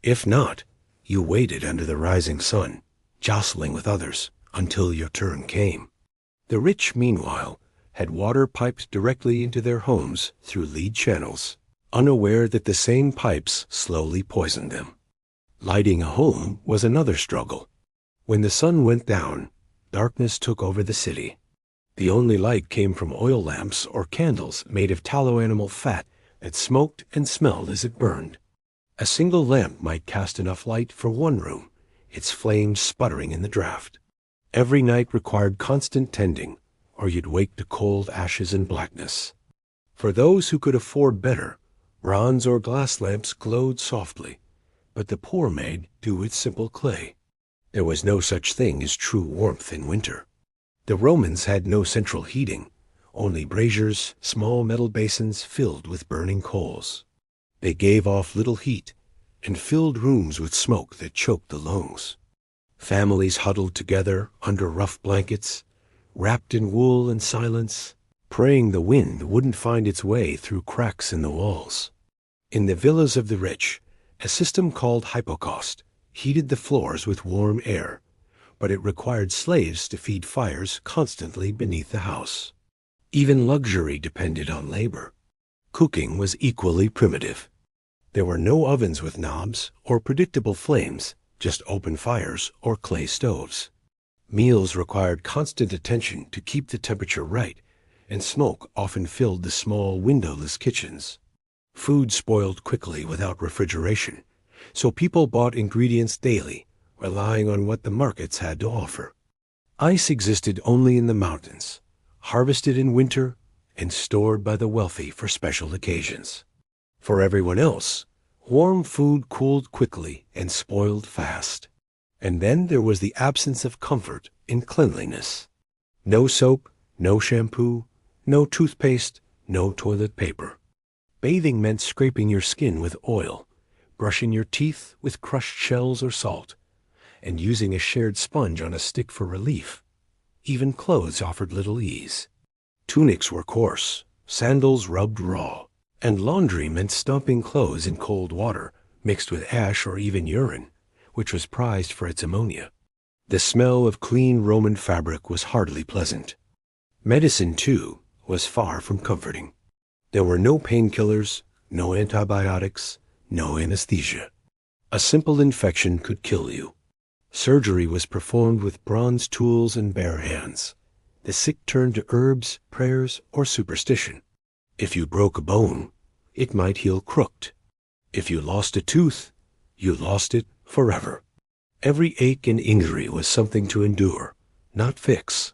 [SPEAKER 1] If not, you waited under the rising sun, jostling with others until your turn came. The rich, meanwhile, had water piped directly into their homes through lead channels, unaware that the same pipes slowly poisoned them. Lighting a home was another struggle. When the sun went down, darkness took over the city. The only light came from oil lamps or candles made of tallow animal fat that smoked and smelled as it burned. A single lamp might cast enough light for one room, its flames sputtering in the draught. Every night required constant tending, or you'd wake to cold ashes and blackness. For those who could afford better, bronze or glass lamps glowed softly, but the poor made do with simple clay. There was no such thing as true warmth in winter. The Romans had no central heating, only braziers, small metal basins filled with burning coals. They gave off little heat and filled rooms with smoke that choked the lungs. Families huddled together under rough blankets, wrapped in wool and silence, praying the wind wouldn't find its way through cracks in the walls. In the villas of the rich, a system called hypocaust heated the floors with warm air, but it required slaves to feed fires constantly beneath the house. Even luxury depended on labor. Cooking was equally primitive. There were no ovens with knobs or predictable flames, just open fires or clay stoves. Meals required constant attention to keep the temperature right, and smoke often filled the small windowless kitchens. Food spoiled quickly without refrigeration, so people bought ingredients daily, relying on what the markets had to offer. Ice existed only in the mountains, harvested in winter and stored by the wealthy for special occasions. For everyone else, warm food cooled quickly and spoiled fast. And then there was the absence of comfort in cleanliness. No soap, no shampoo, no toothpaste, no toilet paper. Bathing meant scraping your skin with oil, brushing your teeth with crushed shells or salt, and using a shared sponge on a stick for relief. Even clothes offered little ease. Tunics were coarse, sandals rubbed raw, and laundry meant stomping clothes in cold water, mixed with ash or even urine, which was prized for its ammonia. The smell of clean Roman fabric was hardly pleasant. Medicine, too, was far from comforting. There were no painkillers, no antibiotics, no anesthesia. A simple infection could kill you. Surgery was performed with bronze tools and bare hands. The sick turned to herbs, prayers, or superstition. If you broke a bone, it might heal crooked. If you lost a tooth, you lost it forever. Every ache and injury was something to endure, not fix.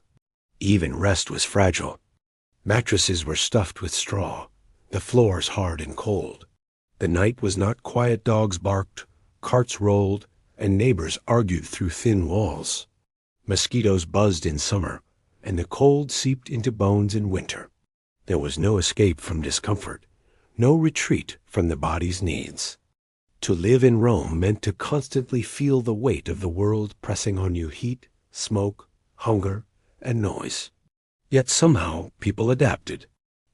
[SPEAKER 1] Even rest was fragile. Mattresses were stuffed with straw, the floors hard and cold. The night was not quiet. Dogs barked, carts rolled, and neighbors argued through thin walls. Mosquitoes buzzed in summer, and the cold seeped into bones in winter. There was no escape from discomfort, no retreat from the body's needs. To live in Rome meant to constantly feel the weight of the world pressing on you: heat, smoke, hunger, and noise. Yet somehow people adapted.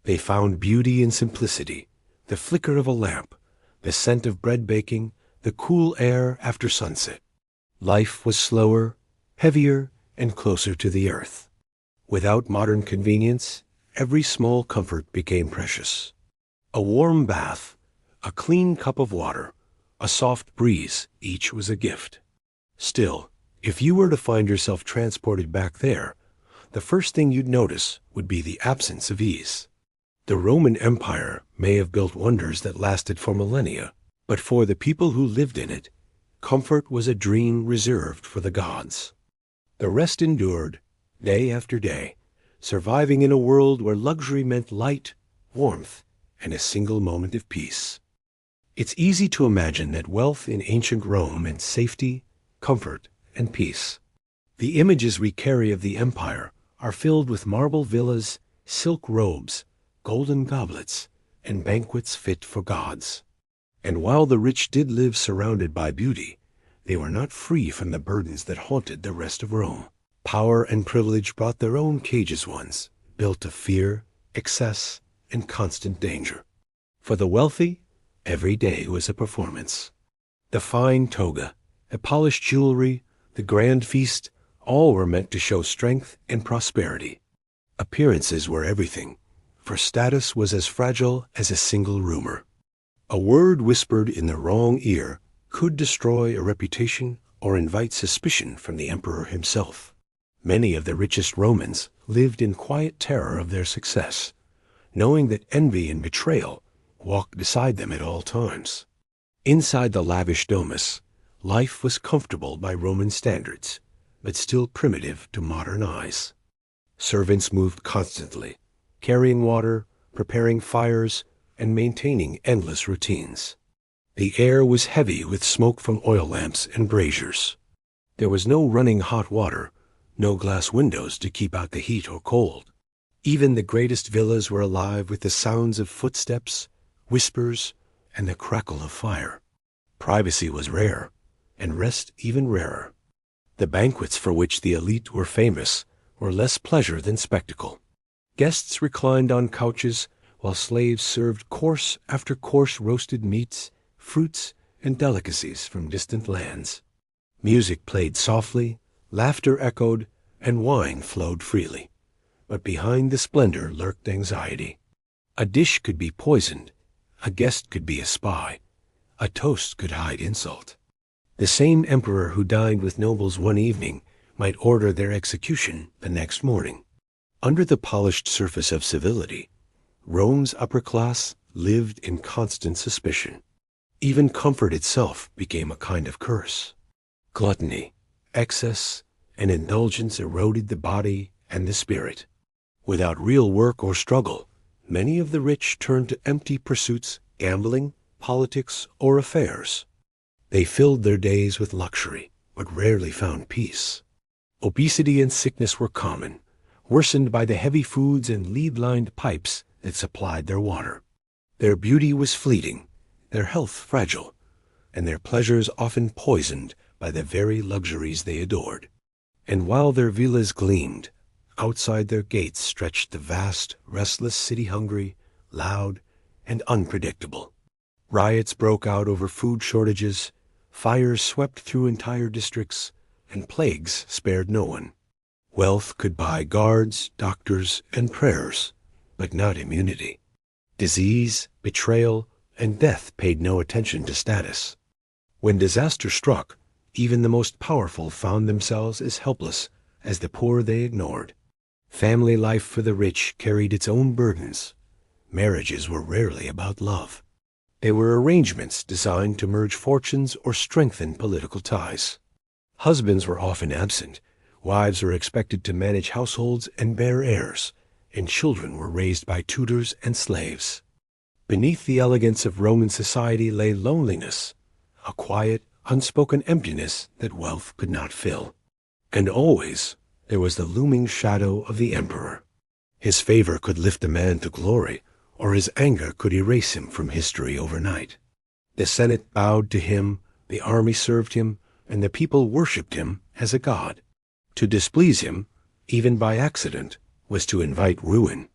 [SPEAKER 1] They found beauty in simplicity, the flicker of a lamp, the scent of bread baking, the cool air after sunset. Life was slower, heavier, and closer to the earth. Without modern convenience, every small comfort became precious. A warm bath, a clean cup of water, a soft breeze, each was a gift. Still, if you were to find yourself transported back there, the first thing you'd notice would be the absence of ease. The Roman Empire may have built wonders that lasted for millennia, but for the people who lived in it, comfort was a dream reserved for the gods. The rest endured, day after day, surviving in a world where luxury meant light, warmth, and a single moment of peace. It's easy to imagine that wealth in ancient Rome meant safety, comfort, and peace. The images we carry of the empire are filled with marble villas, silk robes, golden goblets, and banquets fit for gods. And while the rich did live surrounded by beauty, they were not free from the burdens that haunted the rest of Rome. Power and privilege brought their own cages once, built of fear, excess, and constant danger. For the wealthy, every day was a performance. The fine toga, the polished jewelry, the grand feast, all were meant to show strength and prosperity. Appearances were everything, for status was as fragile as a single rumor. A word whispered in the wrong ear could destroy a reputation or invite suspicion from the emperor himself. Many of the richest Romans lived in quiet terror of their success, knowing that envy and betrayal walked beside them at all times. Inside the lavish domus, life was comfortable by Roman standards, but still primitive to modern eyes. Servants moved constantly, carrying water, preparing fires, and maintaining endless routines. The air was heavy with smoke from oil lamps and braziers. There was no running hot water, no glass windows to keep out the heat or cold. Even the greatest villas were alive with the sounds of footsteps, whispers, and the crackle of fire. Privacy was rare, and rest even rarer. The banquets for which the elite were famous were less pleasure than spectacle. Guests reclined on couches, while slaves served course after course roasted meats, fruits, and delicacies from distant lands. Music played softly, laughter echoed, and wine flowed freely. But behind the splendor lurked anxiety. A dish could be poisoned, a guest could be a spy, a toast could hide insult. The same emperor who dined with nobles one evening might order their execution the next morning. Under the polished surface of civility, Rome's upper class lived in constant suspicion. Even comfort itself became a kind of curse. Gluttony, excess, and indulgence eroded the body and the spirit. Without real work or struggle, many of the rich turned to empty pursuits, gambling, politics, or affairs. They filled their days with luxury, but rarely found peace. Obesity and sickness were common, worsened by the heavy foods and lead-lined pipes that supplied their water. Their beauty was fleeting, their health fragile, and their pleasures often poisoned by the very luxuries they adored. And while their villas gleamed, outside their gates stretched the vast, restless city, hungry, loud, and unpredictable. Riots broke out over food shortages, fires swept through entire districts, and plagues spared no one. Wealth could buy guards, doctors, and prayers, but not immunity. Disease, betrayal, and death paid no attention to status. When disaster struck, even the most powerful found themselves as helpless as the poor they ignored. Family life for the rich carried its own burdens. Marriages were rarely about love. They were arrangements designed to merge fortunes or strengthen political ties. Husbands were often absent, wives were expected to manage households and bear heirs, and children were raised by tutors and slaves. Beneath the elegance of Roman society lay loneliness, a quiet, unspoken emptiness that wealth could not fill. And always there was the looming shadow of the emperor. His favor could lift a man to glory, or his anger could erase him from history overnight. The Senate bowed to him, the army served him, and the people worshipped him as a god. To displease him, even by accident, was to invite ruin.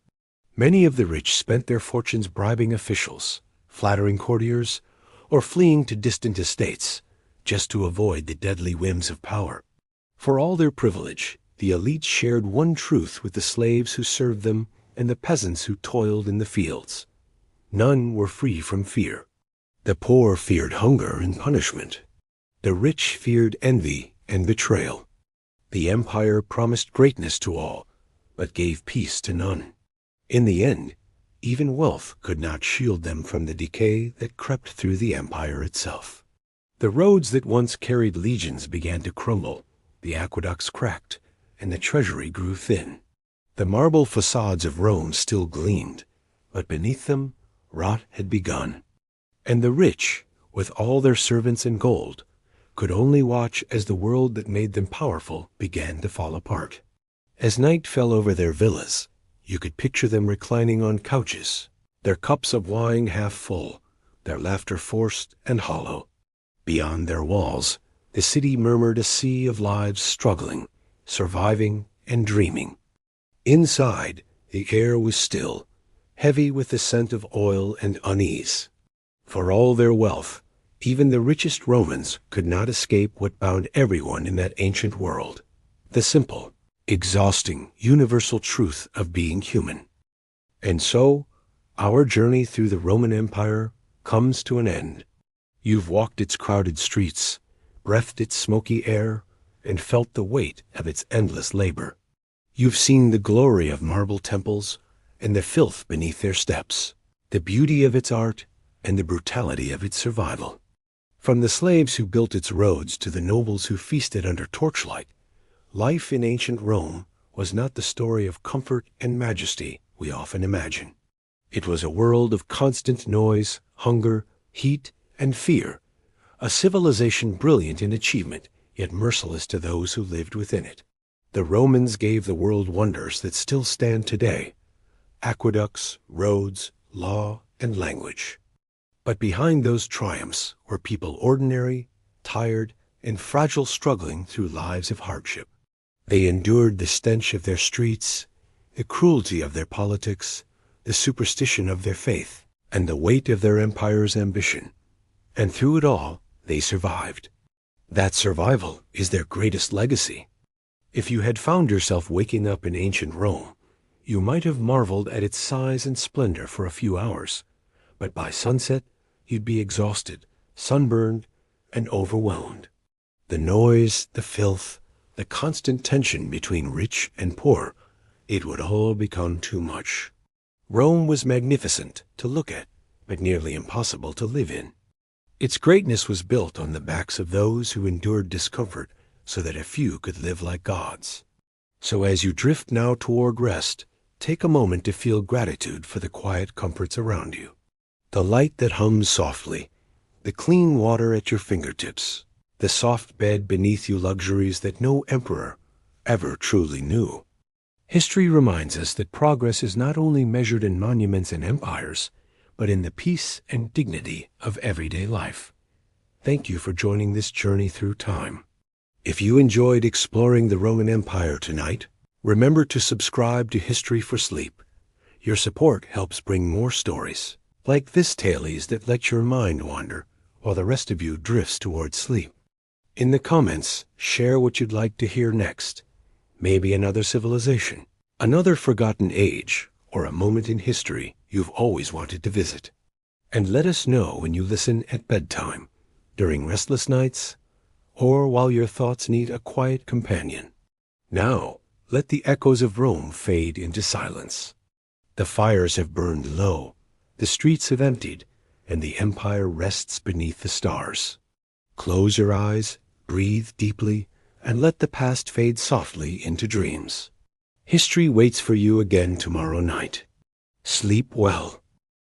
[SPEAKER 1] Many of the rich spent their fortunes bribing officials, flattering courtiers, or fleeing to distant estates, just to avoid the deadly whims of power. For all their privilege, the elite shared one truth with the slaves who served them and the peasants who toiled in the fields. None were free from fear. The poor feared hunger and punishment. The rich feared envy and betrayal. The empire promised greatness to all, but gave peace to none. In the end, even wealth could not shield them from the decay that crept through the empire itself. The roads that once carried legions began to crumble, the aqueducts cracked, and the treasury grew thin. The marble facades of Rome still gleamed, but beneath them rot had begun. And the rich, with all their servants and gold, could only watch as the world that made them powerful began to fall apart. As night fell over their villas, you could picture them reclining on couches, their cups of wine half full, their laughter forced and hollow. Beyond their walls, the city murmured a sea of lives struggling, surviving, and dreaming. Inside, the air was still, heavy with the scent of oil and unease. For all their wealth, even the richest Romans could not escape what bound everyone in that ancient world: the simple, exhausting, universal truth of being human. And so, our journey through the Roman Empire comes to an end. You've walked its crowded streets, breathed its smoky air, and felt the weight of its endless labor. You've seen the glory of marble temples and the filth beneath their steps, the beauty of its art and the brutality of its survival. From the slaves who built its roads to the nobles who feasted under torchlight, life in ancient Rome was not the story of comfort and majesty we often imagine. It was a world of constant noise, hunger, heat, and fear, a civilization brilliant in achievement, yet merciless to those who lived within it. The Romans gave the world wonders that still stand today, aqueducts, roads, law, and language. But behind those triumphs were people ordinary, tired, and fragile, struggling through lives of hardship. They endured the stench of their streets, the cruelty of their politics, the superstition of their faith, and the weight of their empire's ambition. And through it all, they survived. That survival is their greatest legacy. If you had found yourself waking up in ancient Rome, you might have marveled at its size and splendor for a few hours, but by sunset you'd be exhausted, sunburned, and overwhelmed. The noise, the filth, the constant tension between rich and poor, it would all become too much. Rome was magnificent to look at, but nearly impossible to live in. Its greatness was built on the backs of those who endured discomfort so that a few could live like gods. So as you drift now toward rest, take a moment to feel gratitude for the quiet comforts around you. The light that hums softly, the clean water at your fingertips, the soft bed beneath you, luxuries that no emperor ever truly knew. History reminds us that progress is not only measured in monuments and empires, but in the peace and dignity of everyday life. Thank you for joining this journey through time. If you enjoyed exploring the Roman Empire tonight, remember to subscribe to History for Sleep. Your support helps bring more stories, like this tales that let your mind wander, while the rest of you drifts towards sleep. In the comments, share what you'd like to hear next. Maybe another civilization, another forgotten age, or a moment in history you've always wanted to visit. And let us know when you listen at bedtime, during restless nights, or while your thoughts need a quiet companion. Now, let the echoes of Rome fade into silence. The fires have burned low, the streets have emptied, and the empire rests beneath the stars. Close your eyes, breathe deeply, and let the past fade softly into dreams. History waits for you again tomorrow night. Sleep well.